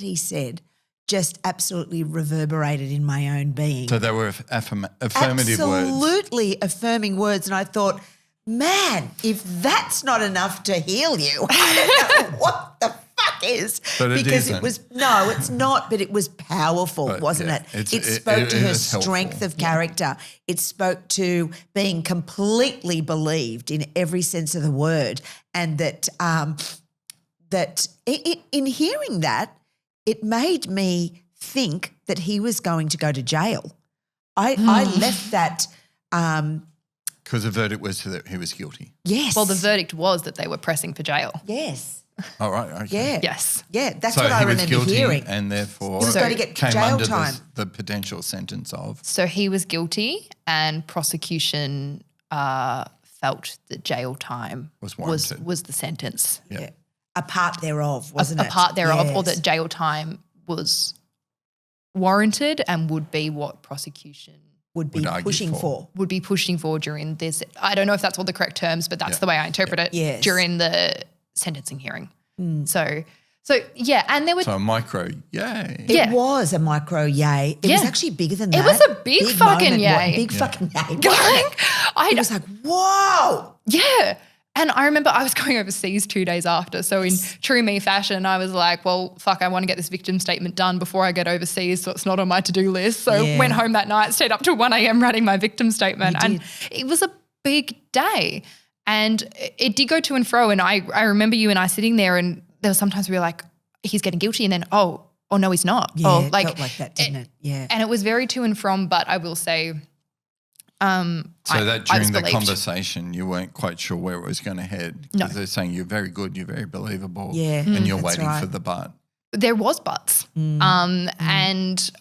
he said just absolutely reverberated in my own being. So they were affirmative words. Absolutely affirming words. And I thought, man, if that's not enough to heal you, I don't know what the fuck is. But it isn't. It's not, but it was powerful, wasn't it? It spoke to her strength of character. It spoke to being completely believed in every sense of the word, and that in hearing that, it made me think that he was going to go to jail. I left that because the verdict was that he was guilty. Yes. Well, the verdict was that they were pressing for jail. Yes. Oh, right. Okay. Yeah. Yes. Yeah, that's So what I he was remember guilty hearing. and therefore He was going to get came jail under time. the potential sentence of. So he was guilty, and prosecution felt that jail time Was warranted. was the sentence. Yeah. A part thereof, wasn't it? A part thereof, or Yes. that jail time was warranted and would be what prosecution would be would argue pushing for. would be pushing for during this. I don't know if that's all the correct terms, but that's the way I interpret it Yes. during the sentencing hearing. So yeah, and there were So a micro, yay. It was a micro yay. It was Yeah. actually bigger than that. It was a big fucking moment. yay. Big fucking yay. Like, It was like, whoa. yeah. And I remember I was going overseas 2 days after. So in true me fashion, I was like, well, fuck, I want to get this victim statement done before I get overseas so it's not on my to-do list. So Yeah. went home that night, stayed up till 1 a.m. writing my victim statement. You And it was a big day. And it did go to and fro. And I remember you and I sitting there, and there were sometimes we were like, he's getting guilty, and then, oh no, he's not. Yeah, oh, it felt like that, didn't it? Yeah. And it was very to and from, but I will say So I that was during the believed. conversation, you weren't quite sure where it was going to head. No. Because they're saying you're very good, you're very believable. Yeah, And you're that's waiting right. for the but. There was buts. And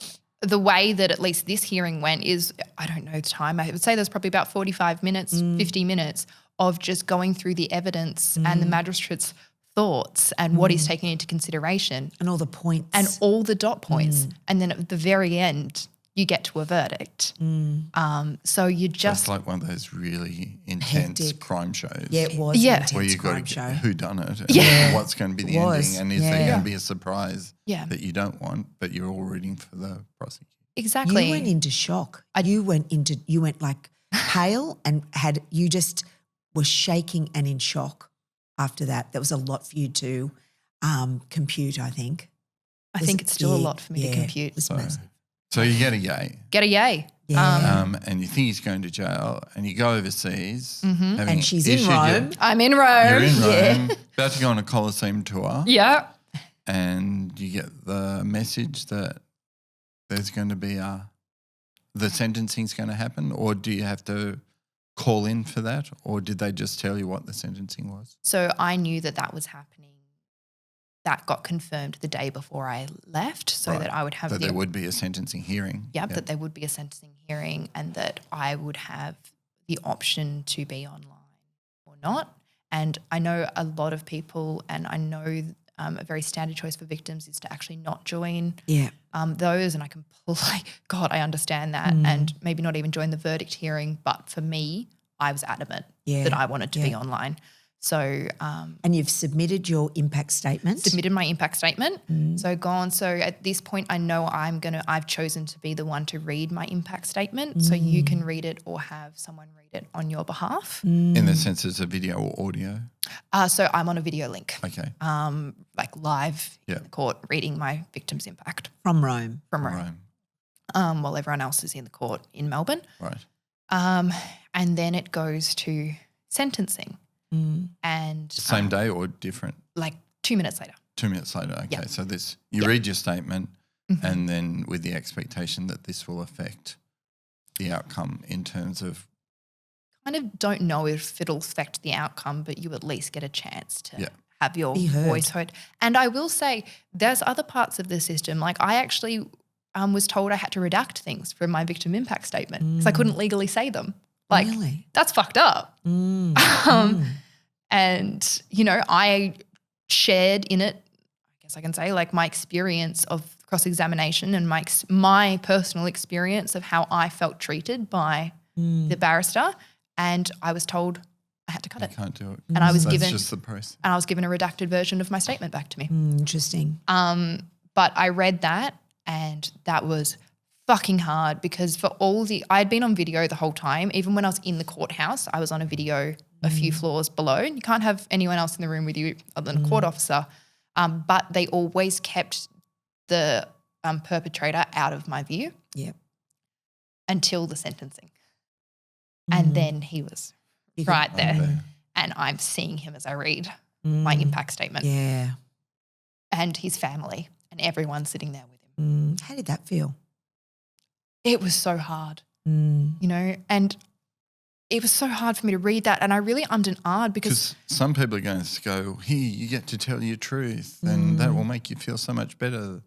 the way that at least this hearing went is, I don't know the time, I would say there's probably about 45 minutes, 50 minutes of just going through the evidence and the magistrate's thoughts and what he's taking into consideration And all the points. and all the dot points. And then at the very end, you get to a verdict. So you Just just, like one of those really intense Hectic. crime shows. yeah, it was Yeah. an intense Where you've got to crime get show. who done it and Yeah. what's going to be the It was. ending and is there Yeah. going to be a surprise Yeah. that you don't want, but you're all rooting for the prosecutor. exactly. You went into shock. You went like pale and you just were shaking and in shock after that. That was a lot for you to compute, I think. I think it's still a lot for me to compute. It was massive. So you get a yay. Get a yay. Yeah. And you think he's going to jail and you go overseas. having And she's in issued your- Rome. I'm in You're Rome. in Yeah. Rome, about to go on a Colosseum tour. Yeah. And you get the message that there's going to be the sentencing's going to happen, or do you have to call in for that, or did they just tell you what the sentencing was? So I knew that was happening. That got confirmed the day before I left, so Right. that I would have That there would be a sentencing hearing. that there would be a sentencing hearing, and that I would have the option to be online or not. And I know a lot of people, and I know a very standard choice for victims is to actually not join Yeah. those, and I completely, God, I understand that, and maybe not even join the verdict hearing. But for me, I was adamant Yeah. that I wanted to be online. So And you've submitted your impact statement. submitted my impact statement. So gone. So at this point, I know I've chosen to be the one to read my impact statement. So you can read it or have someone read it on your behalf. In the sense it's a video or audio. So I'm on a video link. Okay. Like live in the court reading my victim's impact. From Rome. From Rome. While everyone else is in the court in Melbourne. Right. And then it goes to sentencing. And same day or different? Like 2 minutes later. 2 minutes later. Okay. Yep. So you read your statement and then with the expectation that this will affect the outcome in terms of. Kind of don't know if it'll affect the outcome, but you at least get a chance to have your voice heard. And I will say there's other parts of the system. Like I actually was told I had to redact things from my victim impact statement because I couldn't legally say them. Like that's fucked up. And, you know, I shared in it, I guess I can say, like my experience of cross-examination and my personal experience of how I felt treated by the barrister. And I was told I had to cut it. Can't do it. And I was That's just the process. And I was given a redacted version of my statement back to me. Interesting. But I read that and that was fucking hard because I'd been on video the whole time. Even when I was in the courthouse, I was on a video a few floors below. You can't have anyone else in the room with you other than a court officer. But they always kept the perpetrator out of my view. Yep. Until the sentencing. And then he was right there. Okay. And I'm seeing him as I read my impact statement. Yeah. And his family and everyone sitting there with him. How did that feel? It was so hard, you know, and it was so hard for me to read that. And I really ummed and ahed because some people are going to go, here, you get to tell your truth and that will make you feel so much better.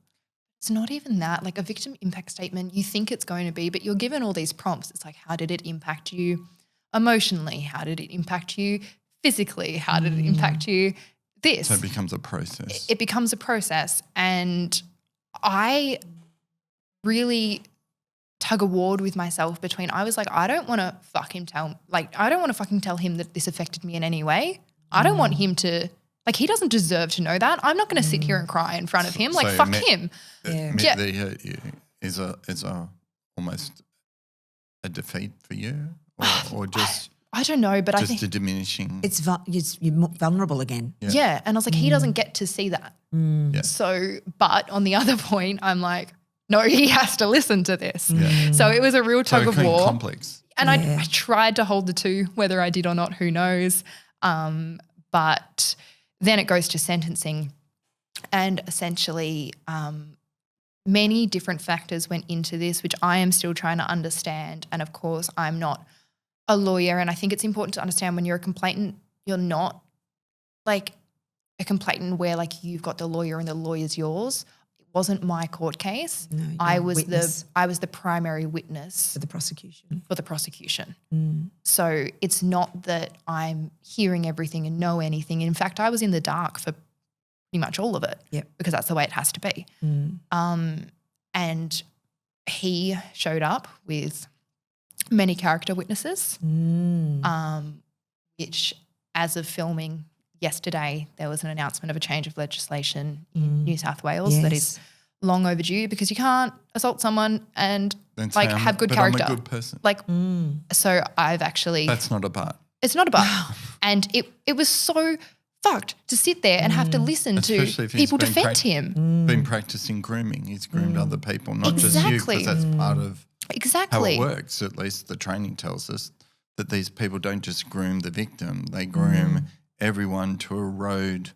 It's not even that. Like a victim impact statement, you think it's going to be, but you're given all these prompts. It's like, how did it impact you emotionally? How did it impact you physically? How did it impact you this? So it becomes a process. It becomes a process. And I really tug a war with myself between, I was like, I don't want to fucking tell him that this affected me in any way. I don't want him to, like, he doesn't deserve to know that. I'm not going to sit here and cry in front of him. Like, fuck him. Admit that he hurt you is almost a defeat for you or just I don't know, but I think just a diminishing. You're vulnerable again. Yeah. And I was like, he doesn't get to see that. Yeah. So, but on the other point, I'm like, no, he has to listen to this. Yeah. So it was a real tug of war. Complex. And I tried to hold the two, whether I did or not, who knows. But then it goes to sentencing and essentially many different factors went into this, which I am still trying to understand. And, of course, I'm not a lawyer, and I think it's important to understand when you're a complainant, you're not like a complainant where like you've got the lawyer and the lawyer's yours. It wasn't my court case. No, I was the primary witness for the prosecution. So it's not that I'm hearing everything and know anything. In fact, I was in the dark for pretty much all of it. Yep. Because that's the way it has to be. And he showed up with many character witnesses, which as of filming yesterday, there was an announcement of a change of legislation in New South Wales that is long overdue because you can't assault someone and like have good character. I'm a good person. Like, so I've actually. That's not a part. It's not a part. And it was so fucked to sit there and have to listen to people defend him. Been practicing grooming. He's groomed other people, not just you, because that's part of how it works. At least the training tells us that these people don't just groom the victim. They groom everyone to erode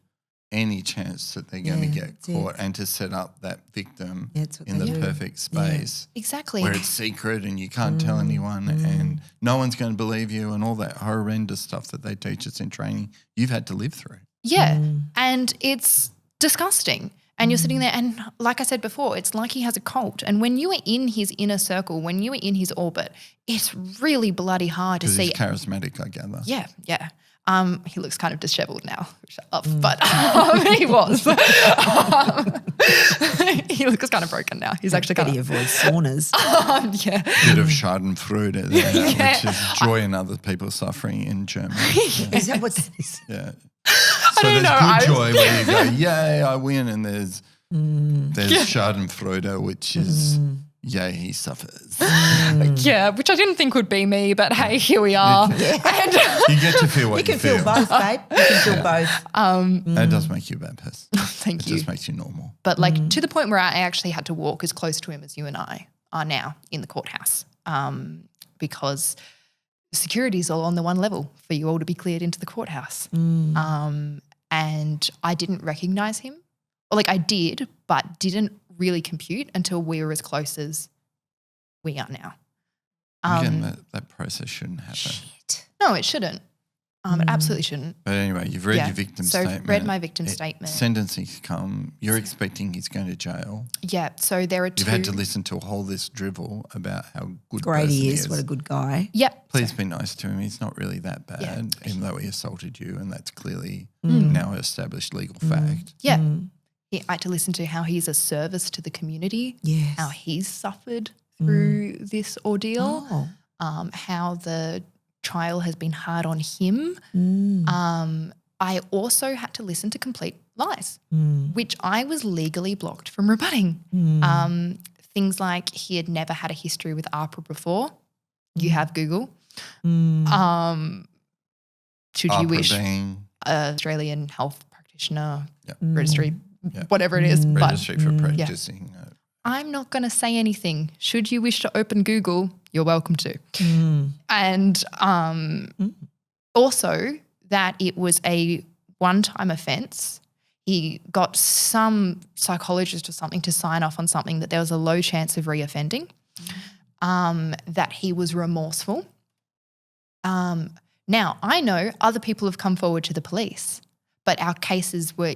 any chance that they're going to get caught and to set up that victim in the perfect space. Yeah. Exactly. Where it's secret and you can't tell anyone and no one's going to believe you and all that horrendous stuff that they teach us in training you've had to live through. Yeah. And it's disgusting. And you're sitting there and like I said before, it's like he has a cult. And when you are in his inner circle, when you are in his orbit, it's really bloody hard to see. He's charismatic, I gather. Yeah, yeah. He looks kind of disheveled now, but he was. He looks kind of broken now. He's actually kind of avoid saunas. Yeah, bit of Schadenfreude there, which is joy in other people's suffering in German. Is that what that is? Yeah. So there's good joy where you go, yay, I win, and there's Schadenfreude, which is yay, he suffers. Yeah, which I didn't think would be me, but hey, here we are. You get to feel what you You can feel both, babe. You can feel both. That does make you a bad person. Thank you. It just makes you normal. But like to the point where I actually had to walk as close to him as you and I are now in the courthouse, because security is all on the one level for you all to be cleared into the courthouse. And I didn't recognise him. Or like I did, but didn't really compute until we were as close as we are now. Again, that process shouldn't happen. Shit. No, it shouldn't. It absolutely shouldn't. But anyway, you've read your victim statement. So read my victim statement. Sentencing's come. You're expecting he's going to jail. Yeah, so there are two. You've had to listen to all this drivel about how good Great person he is. What a good guy. Yep. Please be nice to him. He's not really that bad, even though he assaulted you, and that's clearly Mm. now an established legal fact. Yeah. I had to listen to how he's a service to the community, Yes. how he's suffered through this ordeal, how the trial has been hard on him. I also had to listen to complete lies, which I was legally blocked from rebutting. Things like he had never had a history with APRA before. You have Google. Should you wish Australian Health Practitioner Registry, whatever it is. Registry for practicing. I'm not going to say anything. Should you wish to open Google, you're welcome to. And also that it was a one-time offence. He got some psychologist or something to sign off on something that there was a low chance of reoffending, that he was remorseful. Now, I know other people have come forward to the police, but our cases were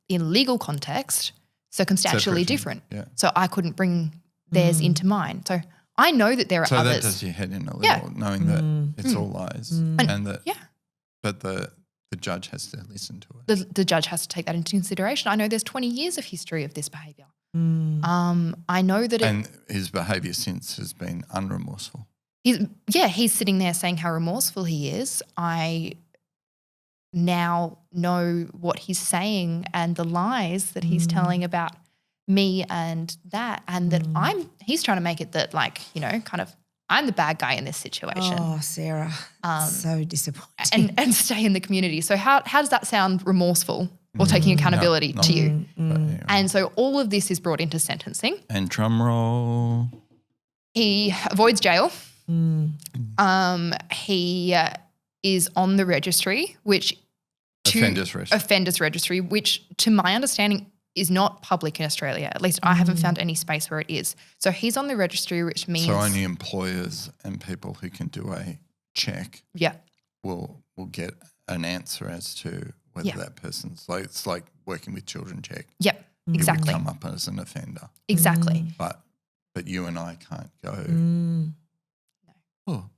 in legal context circumstantially different. Yeah. So I couldn't bring theirs into mine. So I know that there are others. So that does your head in a little, knowing that it's all lies. And that, but the judge has to listen to it. The judge has to take that into consideration. I know there's 20 years of history of this behaviour. I know that and his behaviour since has been unremorseful. He's sitting there saying how remorseful he is. I now know what he's saying and the lies that he's telling about me and that, and that he's trying to make it that, like, you know, kind of I'm the bad guy in this situation. Oh, Sarah, so disappointing. And stay in the community. So how does that sound remorseful or taking accountability to you? Anyway. And so all of this is brought into sentencing. And drum roll. He avoids jail. He is on the registry, offenders registry, which to my understanding is not public in Australia. At least I haven't found any space where it is. So he's on the registry, which means so only employers and people who can do a check will get an answer as to whether that person's like, it's like working with children check. Yep, exactly. He would come up as an offender. Exactly. But you and I can't go. Oh,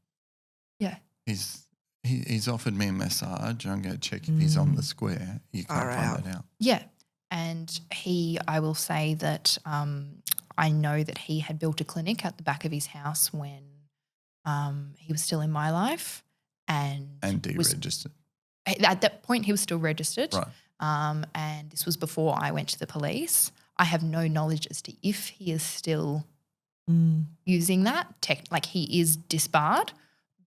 yeah. He's offered me a massage. I'm going to check if he's on the square. You can't find that out. Yeah. And I will say that I know that he had built a clinic at the back of his house when he was still in my life. And deregistered. At that point, he was still registered. Right. And this was before I went to the police. I have no knowledge as to if he is still using that. Like, he is disbarred.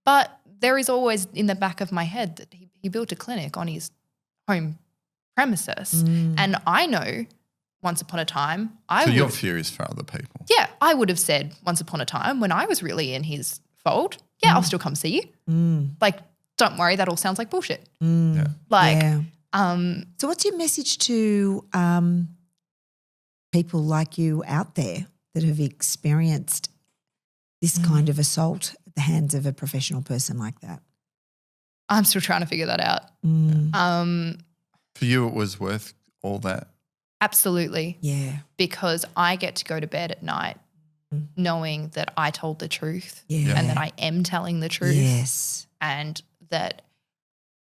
But there is always in the back of my head that he built a clinic on his home premises. And I know once upon a time you're furious for other people. Yeah, I would have said once upon a time when I was really in his fold, I'll still come see you. Like, don't worry, that all sounds like bullshit. Yeah. So what's your message to people like you out there that have experienced this kind of assault at the hands of a professional person like that? I'm still trying to figure that out. For you, it was worth all that? Absolutely. Yeah. Because I get to go to bed at night knowing that I told the truth and that I am telling the truth. Yes. And that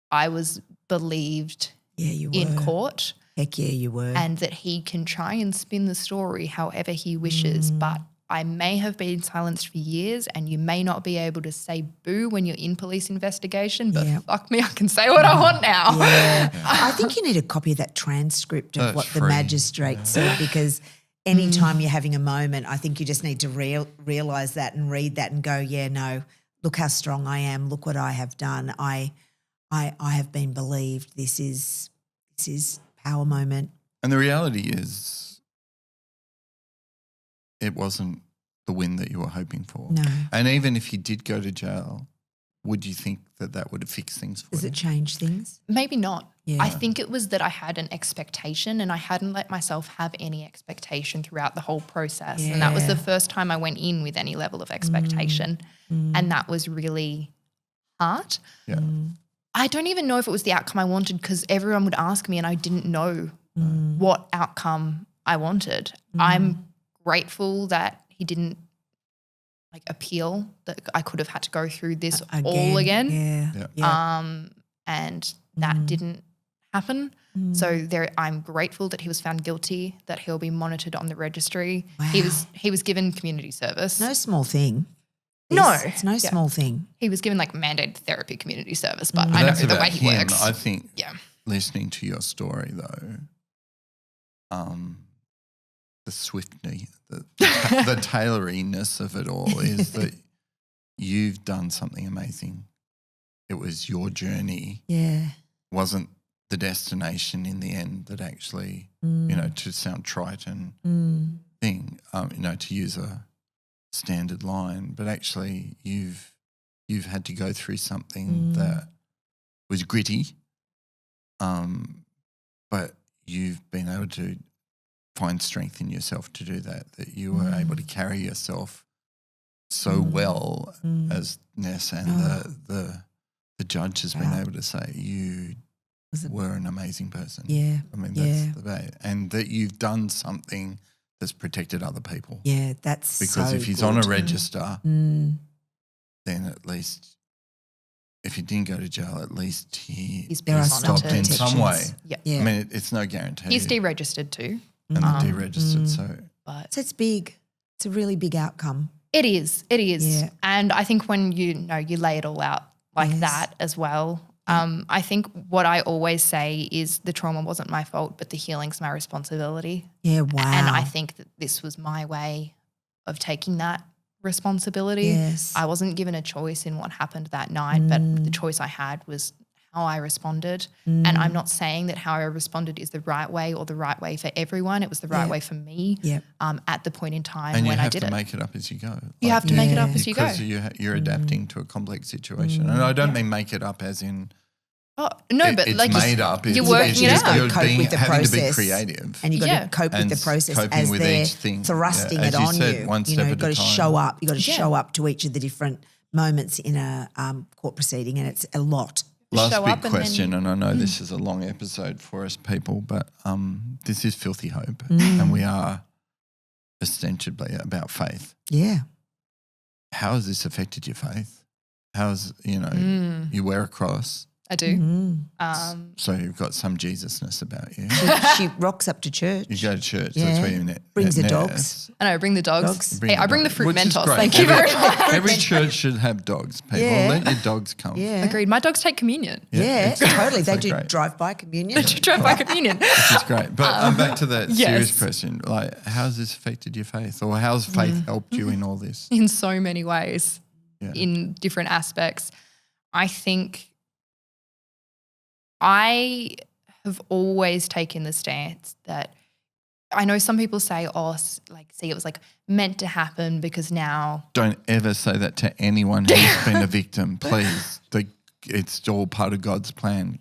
I was believed you in were. Court. Heck yeah, you were. And that he can try and spin the story however he wishes, but I may have been silenced for years, and you may not be able to say boo when you're in police investigation, but fuck me, I can say what I want now. Yeah. I think you need a copy of that transcript of what the free. magistrate said, because anytime you're having a moment, I think you just need to realise that and read that and go, yeah, no, look how strong I am. Look what I have done. I have been believed. This is power moment. And the reality is it wasn't the win that you were hoping for. No. And even if you did go to jail, would you think that would have fixed things for you? Does it change things? Maybe not. Yeah. I think it was that I had an expectation and I hadn't let myself have any expectation throughout the whole process. And that was the first time I went in with any level of expectation. And that was really hard. Yeah. I don't even know if it was the outcome I wanted because everyone would ask me and I didn't know what outcome I wanted. I'm grateful that he didn't appeal, that I could have had to go through this all again. And that didn't happen. So I'm grateful that he was found guilty, that he'll be monitored on the registry. Wow. He was given community service. No small thing. It's no small thing. He was given mandated therapy community service, but I know the way he works. I think listening to your story though, the swiftness, the tailoriness of it all is that you've done something amazing. It was your journey. Yeah. Wasn't the destination in the end that actually, to sound trite and thing, to use a standard line, but actually you've had to go through something that was gritty, but you've been able to find strength in yourself to do that you were able to carry yourself so well, as Ness and the judge has been able to say, you were an amazing person. Yeah. I mean, that's the way. And that you've done something that's protected other people. Yeah, that's because so if he's good. on a register, then at least if he didn't go to jail, at least he's stopped in some way. Yeah. I mean, it's no guarantee. He's deregistered too. And they're deregistered, so it's big. It's a really big outcome. It is. Yeah. And I think when you lay it all out like that as well, I think what I always say is the trauma wasn't my fault, but the healing's my responsibility. Yeah, wow. And I think that this was my way of taking that responsibility. Yes. I wasn't given a choice in what happened that night, but the choice I had was how I responded. And I'm not saying that how I responded is the right way or the right way for everyone. It was the right way for me at the point in time when I did it. And you have to make it up as you go. You have to make it up as you go. Because you're adapting to a complex situation. And I don't mean make it up as in but it's made up. You're working it out. You're cope with the having process, to be creative. And you've got to cope with the process as with they're each thing. thrusting it on you. You've got to show up. You've got to show up to each of the different moments in a court proceeding, and it's a lot. Last big question, and I know this is a long episode for us people, but this is Filthy Hope, and we are ostensibly about faith. Yeah. How has this affected your faith? How's, you wear a cross. I do. So you've got some Jesusness about you. She rocks up to church. You go to church. That's where you brings the Ness. dogs. I know, I bring the dogs. Bring I bring the fruit Which is Mentos. great. Thank you very much. Every church should have dogs, people. Yeah. Let your dogs come. Yeah. Agreed. My dogs take communion. Yeah, totally. They do great. drive-by communion. They do drive by communion. Which is great. But back to the Yes. serious question. How's this affected your faith? Or how's faith helped you in all this? In so many ways, Yeah. in different aspects. I think I have always taken the stance that I know some people say, see, it was meant to happen because now. Don't ever say that to anyone who's been a victim, please. It's all part of God's plan.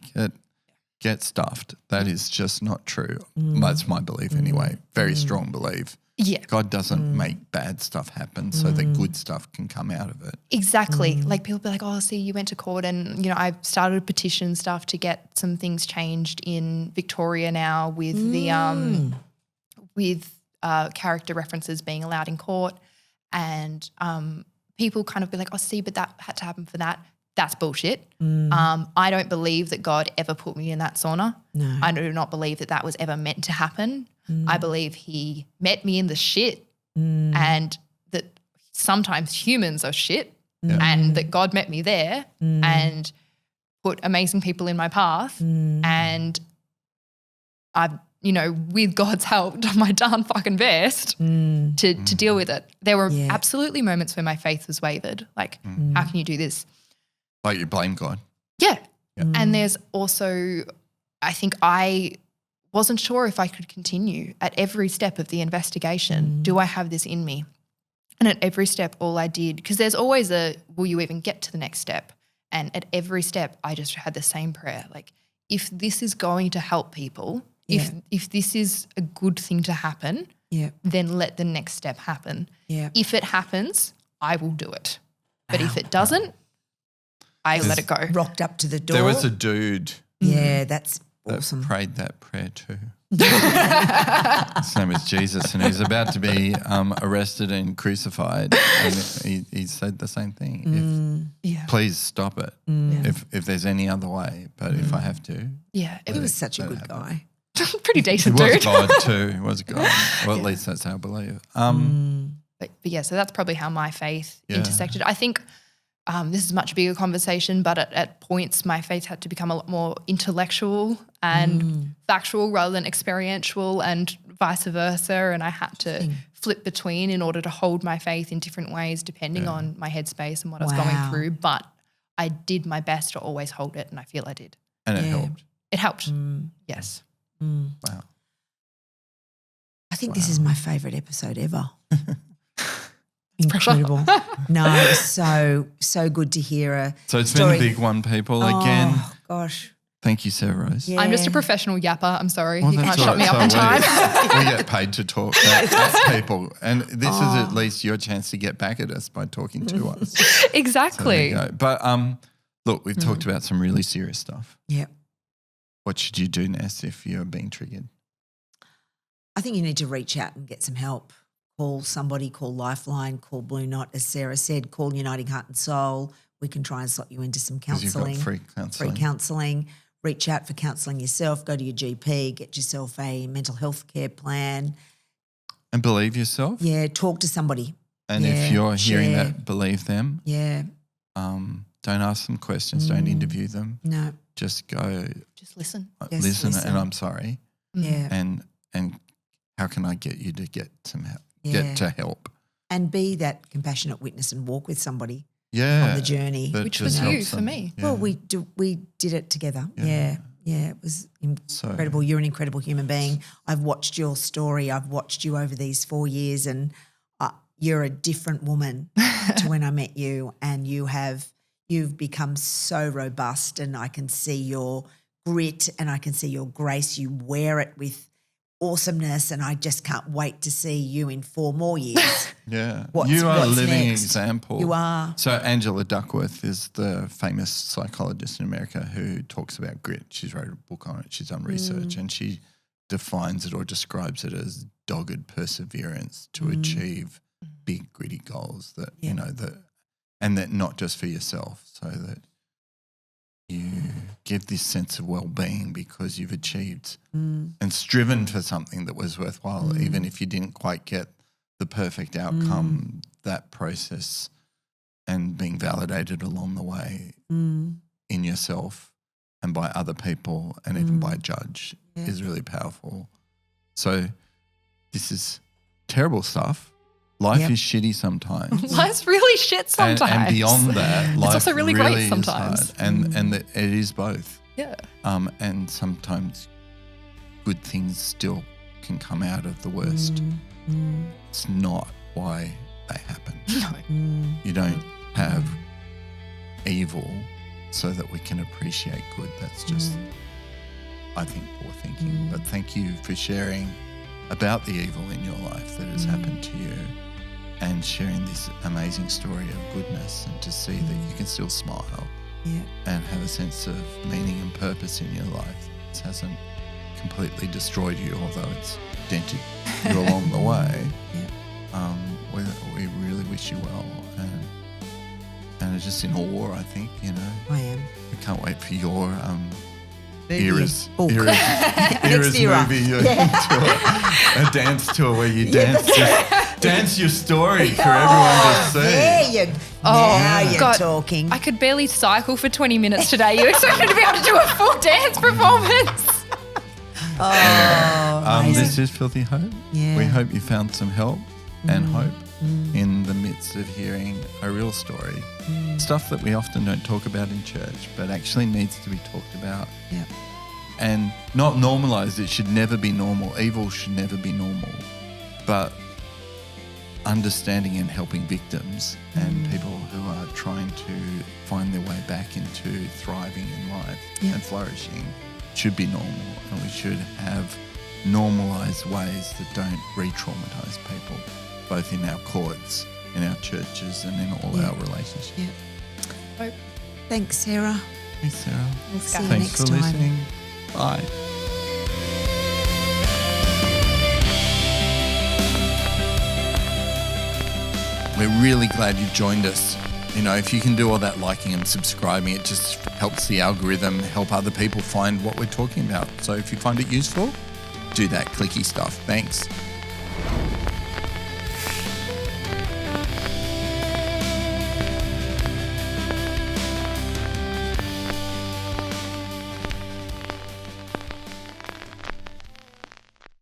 Get stuffed. That is just not true. That's my belief anyway. Very strong belief. Yeah. God doesn't make bad stuff happen so that good stuff can come out of it. Exactly. People be like, oh, see, you went to court and, I started a petition stuff to get some things changed in Victoria now with the character references being allowed in court. And people kind of be like, oh, see, but that had to happen for that. That's bullshit. I don't believe that God ever put me in that sauna. No. I do not believe that was ever meant to happen. I believe he met me in the shit and that sometimes humans are shit and that God met me there and put amazing people in my path and I've, with God's help, done my darn fucking best to deal with it. There were absolutely moments where my faith was wavered. Like, how can you do this? Like you blame God. Yeah. And there's also, I think I wasn't sure if I could continue at every step of the investigation. Do I have this in me? And at every step, all I did, because there's always will you even get to the next step? And at every step, I just had the same prayer. Like, if this is going to help people, if this is a good thing to happen, then let the next step happen. Yeah. If it happens, I will do it. But if it doesn't, I let it go. Rocked up to the door. There was a dude. Yeah, that's awesome. That prayed that prayer too. His name was Jesus, and he was about to be arrested and crucified, and he said the same thing. Please stop it if there's any other way, but if I have to. Yeah, he was such a good guy. Pretty decent dude. He was God too. He was God. Well, at least that's how I believe. But yeah, so that's probably how my faith intersected. I think this is a much bigger conversation, but at points my faith had to become a lot more intellectual and factual rather than experiential, and vice versa. And I had to flip between in order to hold my faith in different ways depending on my headspace and what I was going through. But I did my best to always hold it, and I feel I did. And it helped. It helped, yes. Wow. I think this is my favourite episode ever. Incredible. No, so good to hear a So it's story. been a big one, people. Again. Oh, gosh. Thank you, Sarah Rose. Yeah. I'm just a professional yapper. I'm sorry. Well, you can't that's shut all me right. up in time. We get paid to talk at people. And this is at least your chance to get back at us by talking to us. Exactly. So but look, we've talked about some really serious stuff. Yeah. What should you do, Ness, if you're being triggered? I think you need to reach out and get some help. Call somebody, call Lifeline, call Blue Knot, as Sarah said, call Uniting Heart and Soul. We can try and slot you into some counselling. You've got free counselling. Free counselling. Reach out for counselling yourself. Go to your GP, get yourself a mental health care plan. And believe yourself. Yeah, talk to somebody. And if you're hearing that, believe them. Yeah. Don't ask them questions. Don't interview them. No. Just go. Just listen. Listen, and I'm sorry. Yeah. And how can I get you to get some help? Get to help. And be that compassionate witness and walk with somebody on the journey. Which was you for me. Yeah. Well, we did it together. Yeah. It was incredible. You're an incredible human being. I've watched your story. I've watched you over these 4 years, and you're a different woman to when I met you, and you've become so robust, and I can see your grit and I can see your grace. You wear it with awesomeness, and I just can't wait to see you in 4 more years. Yeah. You are a living example. You are. So Angela Duckworth is the famous psychologist in America who talks about grit. She's wrote a book on it. She's done research and she defines it or describes it as dogged perseverance to achieve big, gritty goals that, and that not just for yourself, so that you give this sense of well-being because you've achieved and striven for something that was worthwhile, even if you didn't quite get the perfect outcome, that process and being validated along the way in yourself and by other people and even by a judge is really powerful. So this is terrible stuff. Life is shitty sometimes. Life's really shit sometimes. And beyond that, life it's also really great sometimes. Is hard. And it is both. Yeah. And sometimes good things still can come out of the worst. It's not why they happen. No. You don't have evil so that we can appreciate good. That's just, I think, poor thinking. But thank you for sharing about the evil in your life that has happened to you and sharing this amazing story of goodness, and to see that you can still smile and have a sense of meaning and purpose in your life. It hasn't completely destroyed you, although it's dented you along the way. We really wish you well, and it's just in awe, I think, I am. We can't wait for your Era's movie, tour, a dance tour where you dance your story for everyone to see. Now you're talking. I could barely cycle for 20 minutes today. You expect me to be able to do a full dance performance? This is Filthy Hope. Yeah. We hope you found some help and hope in the midst of hearing a real story. Stuff that we often don't talk about in church, but actually needs to be talked about. Yeah. And not normalized. It should never be normal. Evil should never be normal. But understanding and helping victims and people who are trying to find their way back into thriving in life and flourishing should be normal. And we should have normalized ways that don't re-traumatize people, both in our courts, in our churches and in all our relationships. Yeah. Hope. Thanks, Sarah. Thanks, Sarah. Thanks, See you Thanks next for time. listening. Bye. We're really glad you've joined us. You know, if you can do all that liking and subscribing, it just helps the algorithm help other people find what we're talking about. So if you find it useful, do that clicky stuff. Thanks.